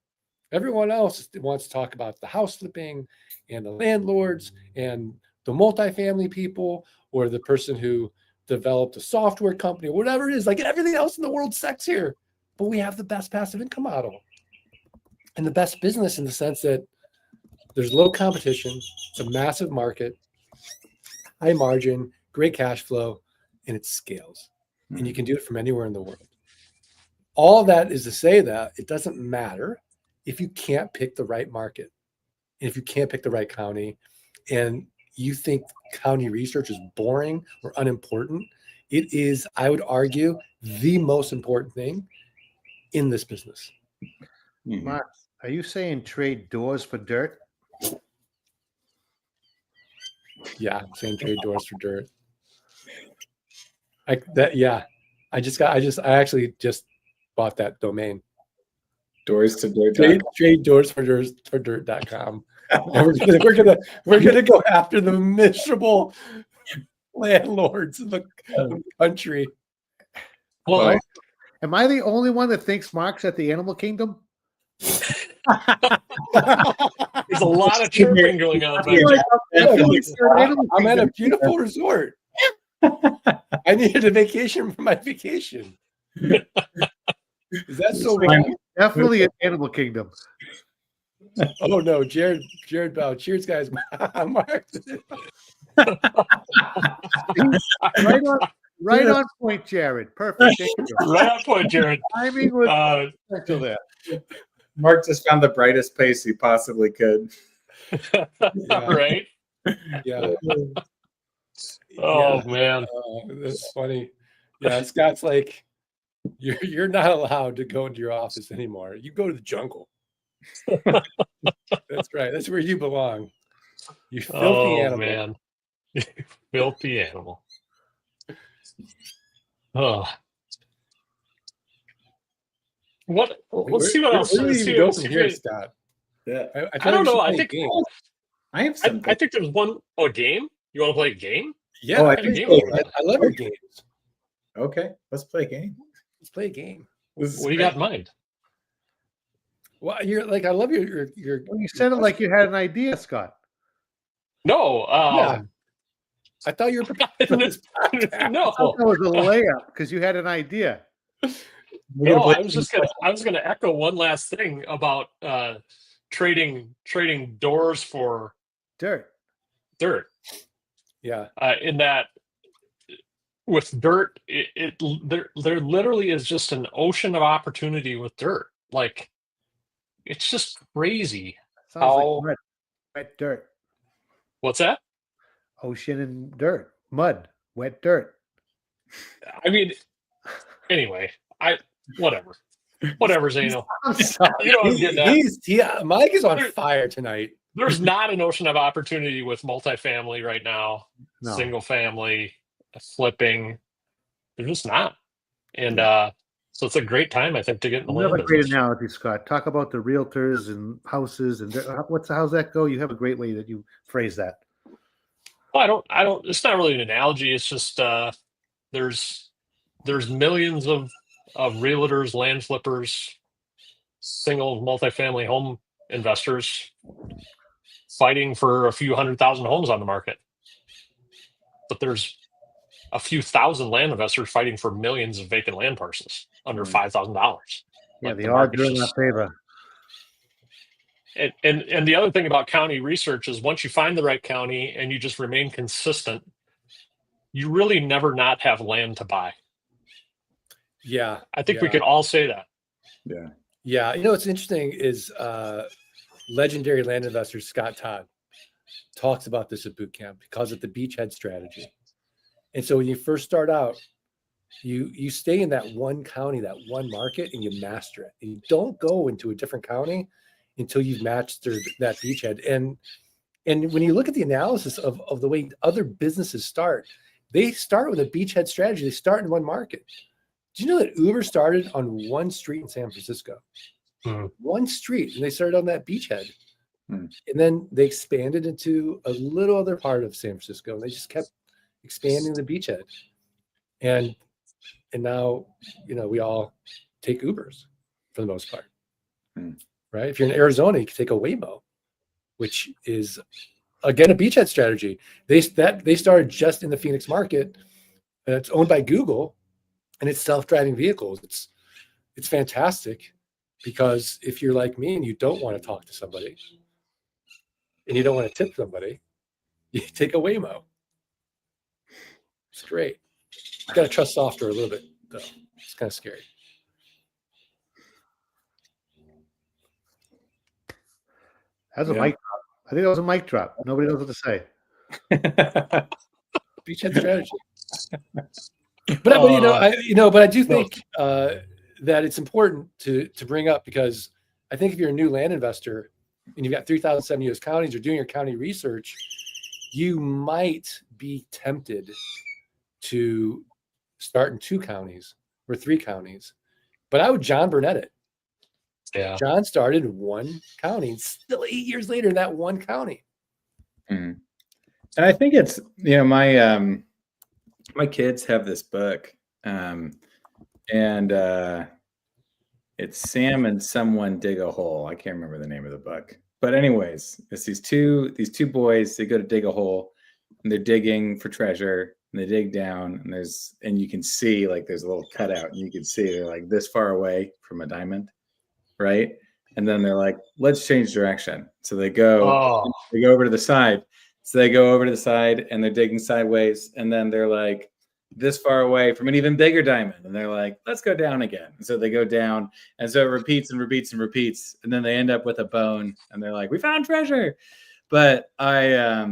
Everyone else wants to talk about the house flipping and the landlords and the multifamily people, or the person who developed a software company, or whatever it is. Like, everything else in the world sucks here, but we have the best passive income model and the best business, in the sense that there's low competition. It's a massive market, high margin, great cash flow, and it scales. And you can do it from anywhere in the world. All that is to say that it doesn't matter if you can't pick the right market, and if you can't pick the right county, and you think county research is boring or unimportant. It is, I would argue, the most important thing in this business. Mhm. Mark, are you saying trade doors for dirt? Yeah, I'm saying trade doors for dirt. I actually just bought that domain. Doors to dirt. Trade doors for dirt.com. And we're gonna go after the miserable landlords in the country. Well, Am I the only one that thinks Mark's at the animal kingdom? there's a lot of chirping going on. I feel like I'm at a beautiful resort. I needed a vacation from my vacation. Is that so wrong? Definitely at Animal Kingdom. Oh no, Jared Bell. Cheers, guys. Mark. Right on point, Jared. Perfect. Thank you. Right on point, Jared. Timing was special there. Mark just found the brightest place he possibly could. Right? Yeah. Oh, man. That's funny. Yeah, Scott's like, you're not allowed to go into your office anymore. You go to the jungle. That's right. That's where you belong. You filthy animal. Man. Filthy animal. Oh. Let's see what else. Where do Let's you see go what from else. here, Scott? Yeah. I don't know. I think I have some. I think there's one. Oh, a game? You want to play a game? Yeah, Oh, I I think love your games. Okay, let's play a game. Let's play a game. This is What do you great. got in mind? Well, you're like, I love your Well, you said it like you had an idea, Scott. No. Yeah. I thought you were prepared for this podcast. No. That was a layup because you had an idea. We're No, gonna play I was gonna echo one last thing about trading doors for Dirt. dirt. Yeah. In that, with dirt, there literally is just an ocean of opportunity with dirt. Like, it's just crazy. Sounds How- like wet dirt. What's that? ocean and dirt, mud, wet dirt. I mean, anyway, whatever, Zano. I'm sorry. You know what I'm getting at. Mike is on fire tonight. There's not an ocean of opportunity with multifamily right now, No. single family, flipping. There's just not. And so it's a great time, I think, to get in the You have land a great business. analogy, Scott. Talk about the realtors and houses and how's that go? You have a great way that you phrase that. Well, I don't. It's not really an analogy. It's just there's millions of realtors, land flippers, single multifamily home investors fighting for a few 100,000 homes on the market. But there's a few thousand land investors fighting for millions of vacant land parcels under $5,000. Yeah, the odds are in our favor. And the other thing about county research is once you find the right county and you just remain consistent, you really never not have land to buy. Yeah. I think we can all say that. Yeah. Yeah. You know, what's interesting is legendary land investor Scott Todd talks about this at boot camp because of the beachhead strategy. And so when you first start out, you stay in that one county, that one market, and you master it. And you don't go into a different county until you've mastered that beachhead. And when you look at the analysis of the way other businesses start, they start with a beachhead strategy. They start in one market. Do you know that Uber started on one street in San Francisco? One street, and they started on that beachhead. And then they expanded into a little other part of San Francisco, and they just kept expanding the beachhead. And now, you know, we all take Ubers for the most part, right? If you're in Arizona, you can take a Waymo, which is again a beachhead strategy. They started just in the Phoenix market, and it's owned by Google, and it's self-driving vehicles. It's fantastic because if you're like me and you don't want to talk to somebody, and you don't want to tip somebody, you take a Waymo. It's great. You got to trust software a little bit, though. It's kind of scary. That's a mic drop. I think that was a mic drop. Nobody knows what to say. Beachhead strategy. But I do think that it's important to bring up because I think if you're a new land investor and you've got 3,007 U.S. counties or doing your county research, you might be tempted to start in 2 counties or 3 counties. But I would John Burnett it. Yeah. John started in 1 county, still 8 years later in that 1 county. And I think it's, you know, my kids have this book, and it's Sam and Someone Dig a Hole. I can't remember the name of the book, but anyways, it's these two boys. They go to dig a hole, and they're digging for treasure. And they dig down, and you can see like there's a little cutout, and you can see they're like this far away from a diamond, right? And then they're like, let's change direction. So they go over to the side. So they go over to the side, and they're digging sideways, and then they're like this far away from an even bigger diamond, and they're like, let's go down again. And so they go down, and so it repeats and repeats and repeats, and then they end up with a bone, and they're like, we found treasure. But I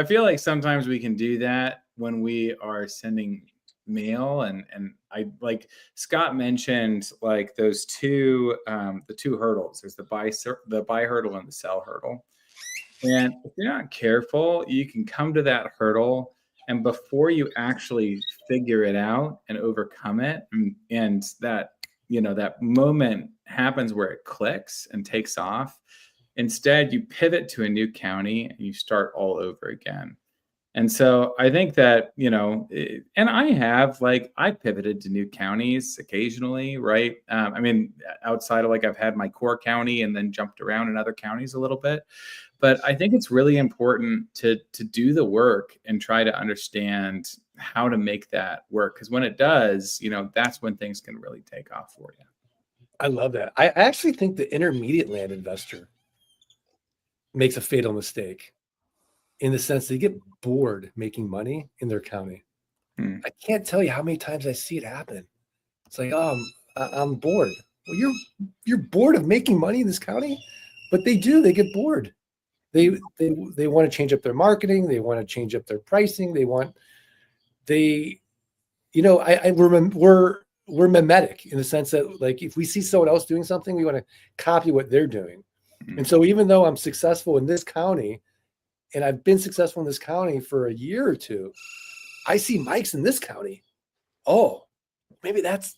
feel like sometimes we can do that when we are sending mail, and I like Scott mentioned like those two the 2 hurdles. There's the buy hurdle and the sell hurdle. And if you're not careful, you can come to that hurdle, and before you actually figure it out and overcome it, and that, you know, that moment happens where it clicks and takes off. Instead, you pivot to a new county and you start all over again. And so I think that, you know, and I pivoted to new counties occasionally, right? I mean, outside of like I've had my core county and then jumped around in other counties a little bit. But I think it's really important to do the work and try to understand how to make that work. Because when it does, you know, that's when things can really take off for you. I love that. I actually think the intermediate land investor makes a fatal mistake in the sense they get bored making money in their county. I can't tell you how many times I see it happen. It's like, oh, I'm bored. Well, you're bored of making money in this county, but they get bored. They want to change up their marketing. They want to change up their pricing. We're mimetic in the sense that, like, if we see someone else doing something, we want to copy what they're doing. And so even though I'm successful in this county, and I've been successful in this county for a year or two, I see Mike's in this county. Oh, maybe that's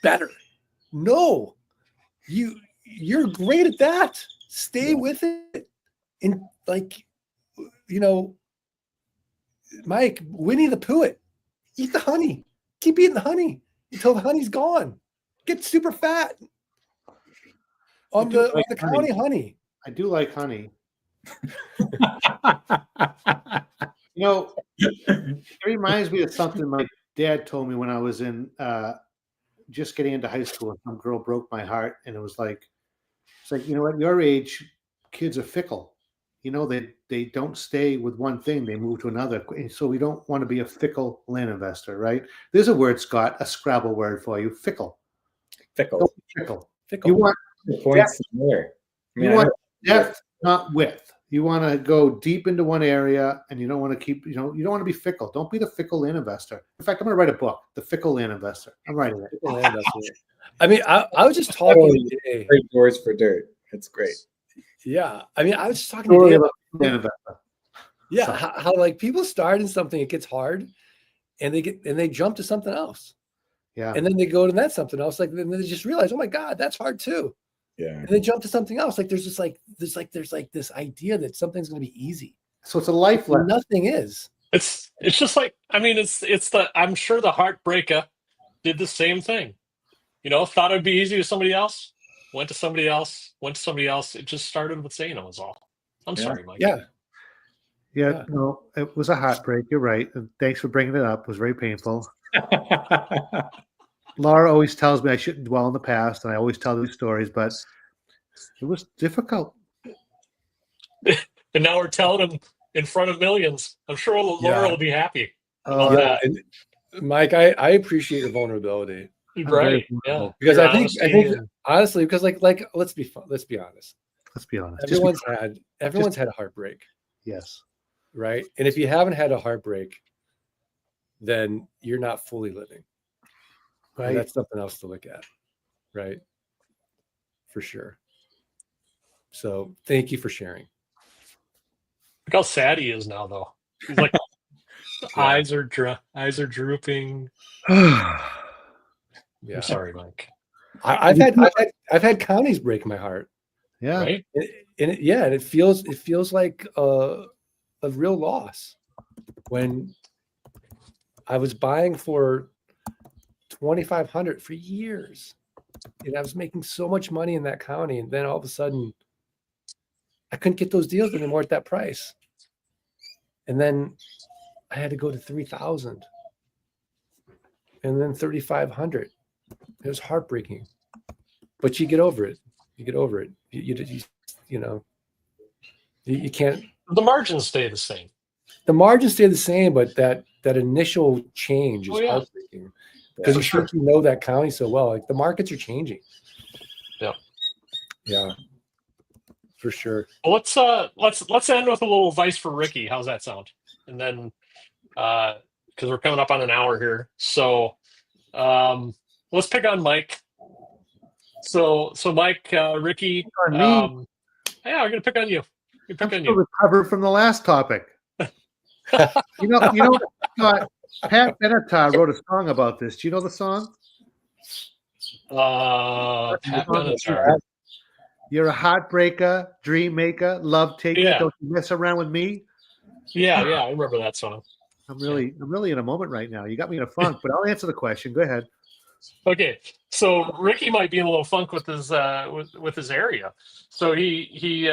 better. No, you're great at that. Stay with it. And, like, Mike, Winnie the Pooh it. Eat the honey. Keep eating the honey until the honey's gone. Get super fat on the county honey. I do like honey. It reminds me of something my dad told me when I was in just getting into high school, and some girl broke my heart, and it's like, at your age, kids are fickle. They don't stay with one thing; they move to another. And so we don't want to be a fickle land investor, right? There's a word, Scott, a Scrabble word for you: fickle. Fickle. Don't be fickle. Fickle. You want The points there. you want depth, not width. You want to go deep into one area, and you don't want to you don't want to be fickle. Don't be the fickle land investor. In fact, I'm going to write a book, The Fickle Land Investor. I'm writing it. Fickle land investor. I mean, I was just talking today. Great doors for dirt. It's great. Yeah, I mean, I was just talking Story today of about a land investor. yeah, how like people start in something, it gets hard, and they jump to something else, Yeah. and then they go to that something else, like then they just realize, oh my God, that's hard too, Yeah. and they jump to something else. Like there's this idea that something's going to be easy. So it's a life lesson. Nothing is. It's just like, I mean, I'm sure the heartbreaker did the same thing. Thought it'd be easy with somebody else, went to somebody else. It just started with saying it was all. I'm sorry, Mike. Yeah. Yeah, no, it was a heartbreak. You're right. And thanks for bringing it up. It was very painful. Laura always tells me I shouldn't dwell on the past, and I always tell these stories, but it was difficult. And now we're telling them in front of millions. I'm sure Laura will be happy. Yeah, and Mike, I appreciate your vulnerability, Right? Yeah. because Your I think honesty and- honestly, because like let's be honest. Let's be honest. Everyone's had a heartbreak, Yes. right? And if you haven't had a heartbreak, then you're not fully living. Right. And that's something else to look at, right? For sure. So thank you for sharing. Look how sad he is now, though. He's like, eyes are drooping. Yeah. I'm sorry, Mike. I've had counties break my heart. Yeah. Right? And it feels like a real loss when I was buying for $2,500 for years, and I was making so much money in that county, and then all of a sudden I couldn't get those deals anymore at that price, and then I had to go to 3,000, and then 3,500. It was heartbreaking, but you get over it. You can't. The margins stay the same. The margins stay the same, but that initial change is heartbreaking because you think you know that county so well. Like the markets are changing. Yeah, for sure. Well, let's end with a little advice for Ricky. How's that sound? And then because we're coming up on an hour here, so let's pick on Mike. So Mike, Ricky, yeah, we're gonna pick on you. I'm still recovered from the last topic. Pat Benatar wrote a song about this. Do you know the song? Pat Benatar. You're a heartbreaker, dream maker, love taker. Yeah. Don't you mess around with me. Yeah, I remember that song. I'm really in a moment right now. You got me in a funk, but I'll answer the question. Go ahead. Okay, so Ricky might be in a little funk with his with his area. So he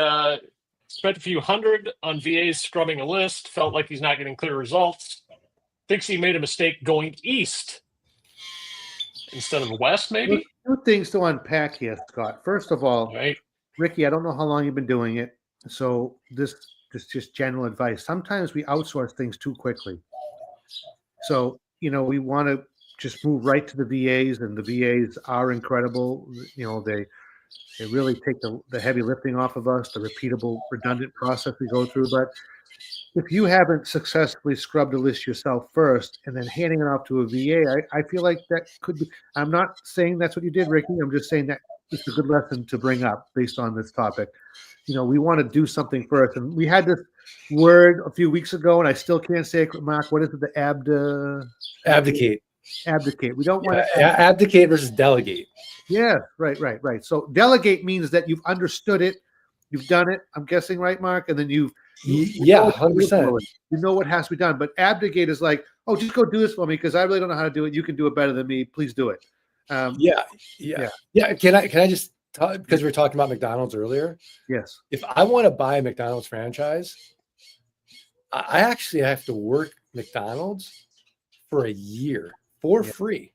spent a few hundred on VAs scrubbing a list. Felt like he's not getting clear results. Thinks he made a mistake going east instead of west, maybe. Two things to unpack here, Scott. First of all, Right. Ricky, I don't know how long you've been doing it, so this just general advice. Sometimes we outsource things too quickly. So we want to just move right to the VAs, and the VAs are incredible. They really take the heavy lifting off of us, the repeatable, redundant process we go through. But if you haven't successfully scrubbed a list yourself first and then handing it off to a VA, I feel like that could be. I'm not saying that's what you did, Ricky. I'm just saying that it's a good lesson to bring up based on this topic. We want to do something first. And we had this word a few weeks ago, and I still can't say it, Mark. What is it? The Abdicate. abdicate. We don't want to abdicate versus delegate. Yeah, right. So delegate means that you've understood it, you've done it. I'm guessing, right, Mark? And then you 100%. You know what has to be done. But abdicate is like, oh, just go do this for me because I really don't know how to do it. You can do it better than me. Please do it. Yeah. Can I just talk, because we were talking about McDonald's earlier? Yes. If I want to buy a McDonald's franchise, I actually have to work McDonald's for a year for free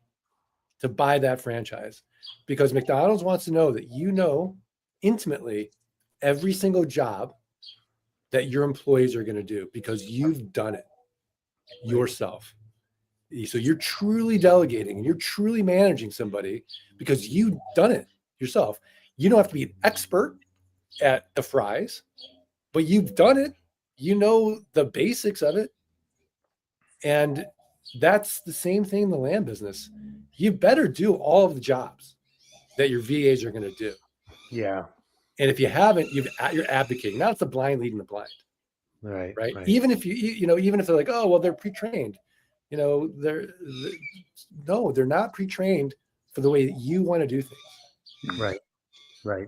to buy that franchise, because McDonald's wants to know that intimately every single job that your employees are going to do because you've done it yourself. So you're truly delegating and you're truly managing somebody because you've done it yourself. You don't have to be an expert at the fries, but you've done it. You know the basics of it. And that's the same thing in the land business. You better do all of the jobs that your VAs are going to do. Yeah. And if you haven't, you're abdicating. Now it's the blind leading the blind. Right. Even if even if they're like, oh, well, they're pre-trained, they're not pre-trained for the way that you want to do things. Right.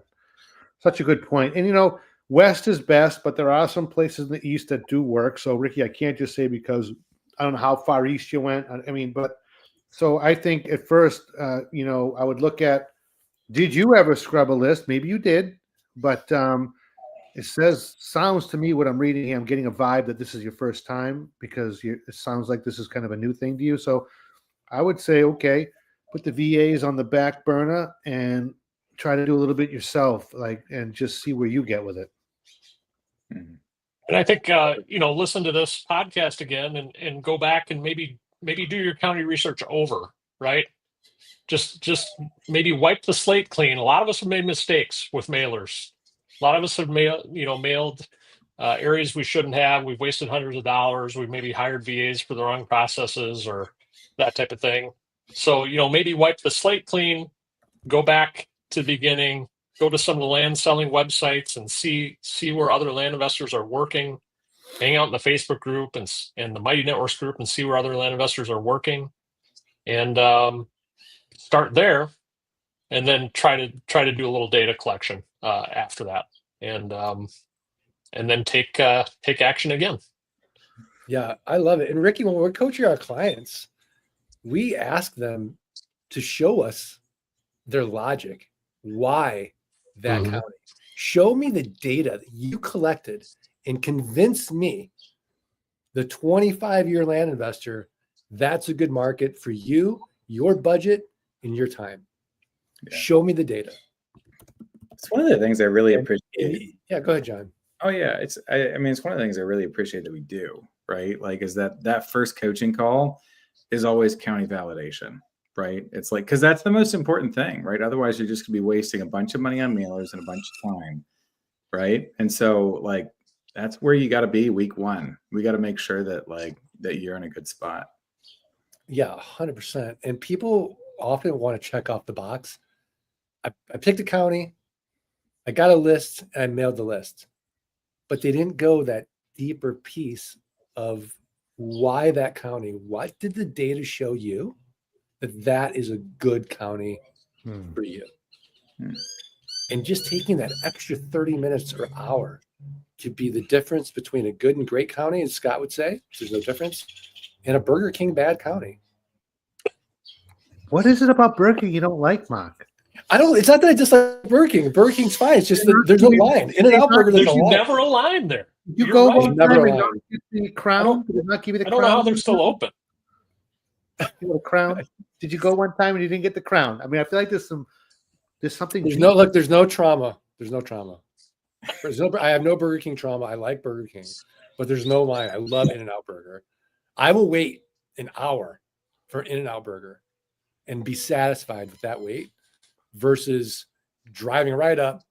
Such a good point. And West is best, but there are some places in the East that do work. So Ricky, I can't just say because I don't know how far East you went. But so I think at first, I would look at, did you ever scrub a list? Maybe you did, but it sounds to me what I'm reading here, I'm getting a vibe that this is your first time because it sounds like this is kind of a new thing to you. So I would say, okay, put the VAs on the back burner and try to do a little bit yourself, and just see where you get with it. Mhm. And I think listen to this podcast again and go back and maybe do your county research over, right? Just maybe wipe the slate clean. A lot of us have made mistakes with mailers. A lot of us have mailed areas we shouldn't have. We've wasted hundreds of dollars. We've maybe hired VAs for the wrong processes or that type of thing. So, maybe wipe the slate clean, go back to the beginning, go to some of the land selling websites and see where other land investors are working, hang out in the Facebook group and the Mighty Networks group and see where other land investors are working, and start there, and then try to do a little data collection after that, and then take action again. Yeah, I love it. And Ricky, when we're coaching our clients, we ask them to show us their logic. Why that county? Show me the data that you collected and convince me, the 25-year land investor, that's a good market for you, your budget, and your time. Yeah. Show me the data. It's one of the things I really appreciate. Yeah, go ahead, John. Oh yeah, it's one of the things I really appreciate that we do, right? Is that first coaching call is always county validation, right? It's because that's the most important thing, right? Otherwise you're just gonna be wasting a bunch of money on mailers and a bunch of time, right? And so that's where you got to be week one. We got to make sure that that you're in a good spot. Yeah, 100%. And people often want to check off the box. I picked a county, I got a list, and I mailed the list. But they didn't go that deeper piece of why that county. What did the data show you that is a good county for you? And just taking that extra 30 minutes or hour could be the difference between a good and great county, as Scott would say, there's no difference, and a Burger King bad county. What is it about Burger King you don't like, Mark? It's not that I dislike Burger King. Burger King's fine. It's just that there's no line. In-N-Out Burger, there's never a line there. You go right. one time and don't get the crown? Did they not give you the crown? I don't know how they're still open. The crown? Did you go one time and you didn't get the crown? I mean, I feel like there's something. There's no trauma. There's no trauma. I have no Burger King trauma. I like Burger King, but there's no line. I love In-N-Out Burger. I will wait an hour for an In-N-Out Burger and be satisfied with that wait versus driving right up,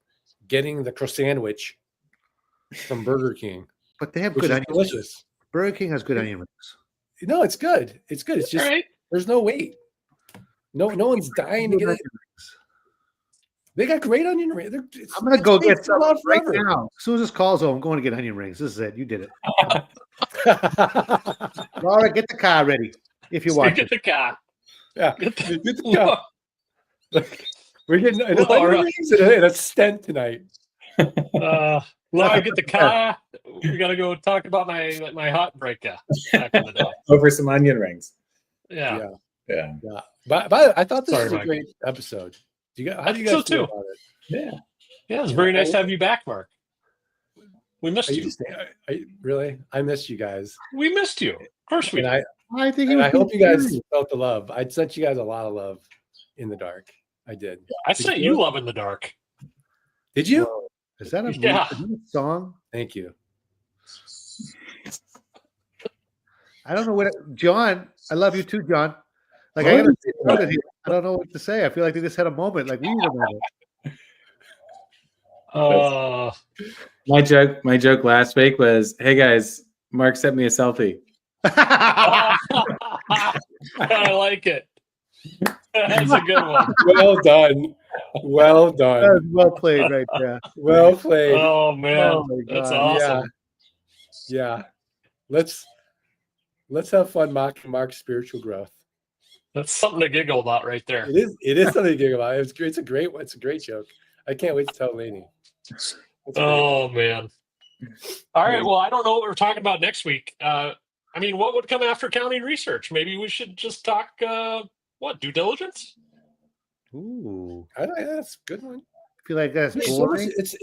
getting the croissant sandwich from Burger King, But they have which good is onion. delicious. Burger King has good onion rings. No, it's good. It's good. It's just All right. there's no wait. No one's dying to Good get it. onion rings. They got great onion rings. I'm gonna go get some out right forever. now. As soon as this call's over, I'm going to get onion rings. This is it. You did it. Laura, get the car ready if you want. Get the car. Yeah. Get the, Get the cup. We're getting an Laura. onion rings and a stent tonight. Laura, get the car. We got to go talk about my heartbreaker back in the day. Over some onion rings. Yeah. Yeah. But I thought this Sorry, was a Mike. great episode. How do you So guys feel too. about it? Yeah. Yeah, it's very nice to have you back, Mark. We missed Are you you. just, really? I missed you guys. We missed you. Of course we And did. I think and I hope you guys good. felt the love. I sent you guys a lot of love in the dark. I did. I Did sent you? you love in the dark. Did you? Whoa. Is that a, Yeah. is that a song? Thank you. I don't know what John. I love you too, John. Like What? I gotta say about it here. I don't know what to say. I feel like they just had a moment. Like we need a moment. My joke last week was, "Hey guys, Mark sent me a selfie." I like it. That's a good one. Well done. Well done. That was well played right there. Well played. Oh man, Oh, my that's God. awesome. Yeah. Let's have fun mocking Mark's spiritual growth. That's something to giggle about right there. It is something to giggle about. It's a great joke. I can't wait to tell Lainey. That's great. Oh man. All right. Well, I don't know what we're talking about next week. I mean, what would come after county research? Maybe we should just talk due diligence? Ooh, That's a good one. I feel like that's There's so much- boring. it's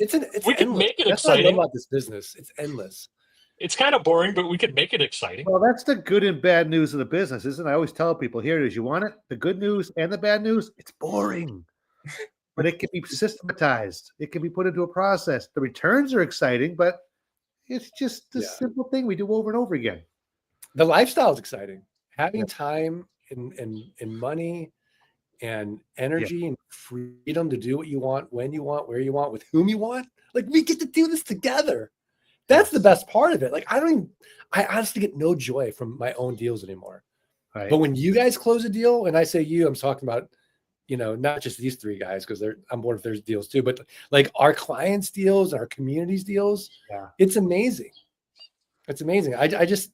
We can endless. make it That's what I love exciting. about this business. It's endless. It's kind of boring, but we could make it exciting. Well, that's the good and bad news of the business, isn't it? I always tell people, here it is. You want it? The good news and the bad news, it's boring. But it can be systematized. It can be put into a process. The returns are exciting, but it's just the Yeah. simple thing we do over and over again. The lifestyle is exciting. Having time and money and energy and freedom to do what you want, when you want, where you want, with whom you want. Like we get to do this together. That's the best part of it. Like I honestly get no joy from my own deals anymore. Right. But when you guys close a deal, and I say you, I'm talking about, not just these three guys, because they're on board if there's deals too, but like our clients' deals, our communities' deals, Yeah. it's amazing. It's amazing. I just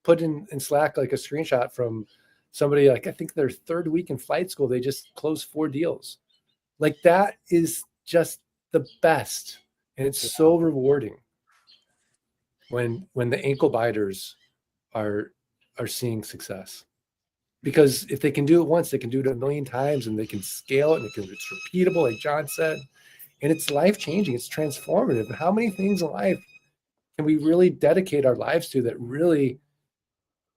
put in Slack like a screenshot from somebody, like I think their third week in flight school, they just closed 4 deals. Like that is just the best. And it's so rewarding when the ankle biters are seeing success. Because if they can do it once, they can do it a million times, and they can scale it, and it's repeatable, like John said, and it's life-changing. It's transformative. How many things in life can we really dedicate our lives to that really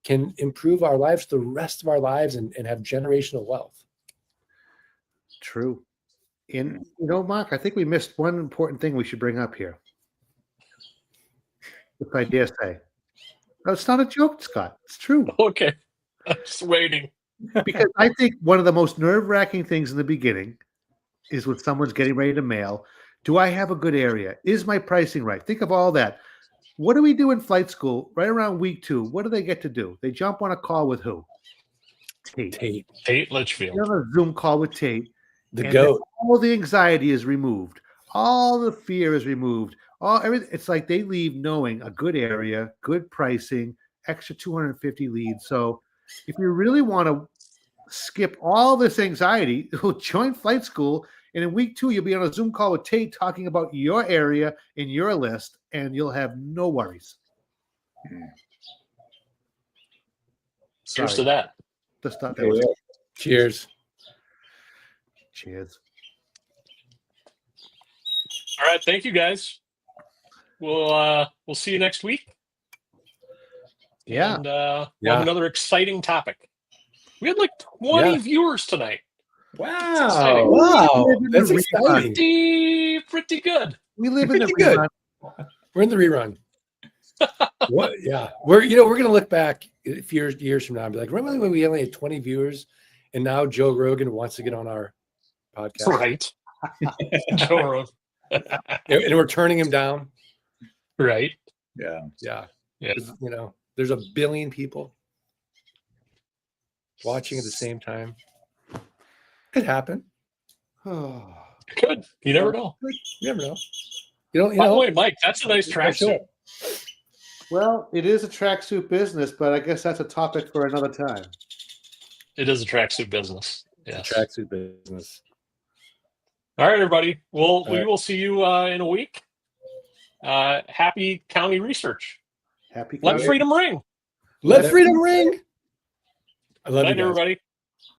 can improve our lives the rest of our lives and have generational wealth? True. And Mark, I think we missed one important thing we should bring up here. If I dare say. No, it's not a joke, Scott. It's true. Okay. I'm just waiting. Because I think one of the most nerve-wracking things in the beginning is when someone's getting ready to mail. Do I have a good area? Is my pricing right? Think of all that. What do we do in flight school right around week 2? What do they get to do? They jump on a call with who? Tate. Tate Litchfield. They're on a Zoom call with Tate. The and GOAT. all the anxiety is removed. All the fear is removed. Everything. It's like they leave knowing a good area, good pricing, extra 250 leads. So if you really want to skip all this anxiety, join flight school. And in week 2, you'll be on a Zoom call with Tate talking about your area in your list, and you'll have no worries. Cheers to that. Just thought that was Cheers. Cheers. All right. Thank you, guys. We'll see you next week. Yeah. And we'll have another exciting topic. We had like 20 viewers tonight. Wow. exciting. Wow. That's Rerun. exciting. Pretty good. We live in the Pretty good. rerun. We're in the rerun. What? Yeah. We're going to look back a few years from now and be like, remember when we only had 20 viewers and now Joe Rogan wants to get on our podcast? Right. Joe Rogan. And we're turning him down. Right. Yeah. Yeah. Yeah. There's a billion people watching at the same time. Could happen. Good. You never know. You never know. You By the know. way, Mike, that's a nice tracksuit. Well, it is a tracksuit business, but I guess that's a topic for another time. It is a tracksuit business. Yes. Tracksuit business. All right, everybody. Well, we right. will see you in a week. Happy county research. Happy Let county. freedom ring. Let freedom ring. I love Good you night, guys. everybody.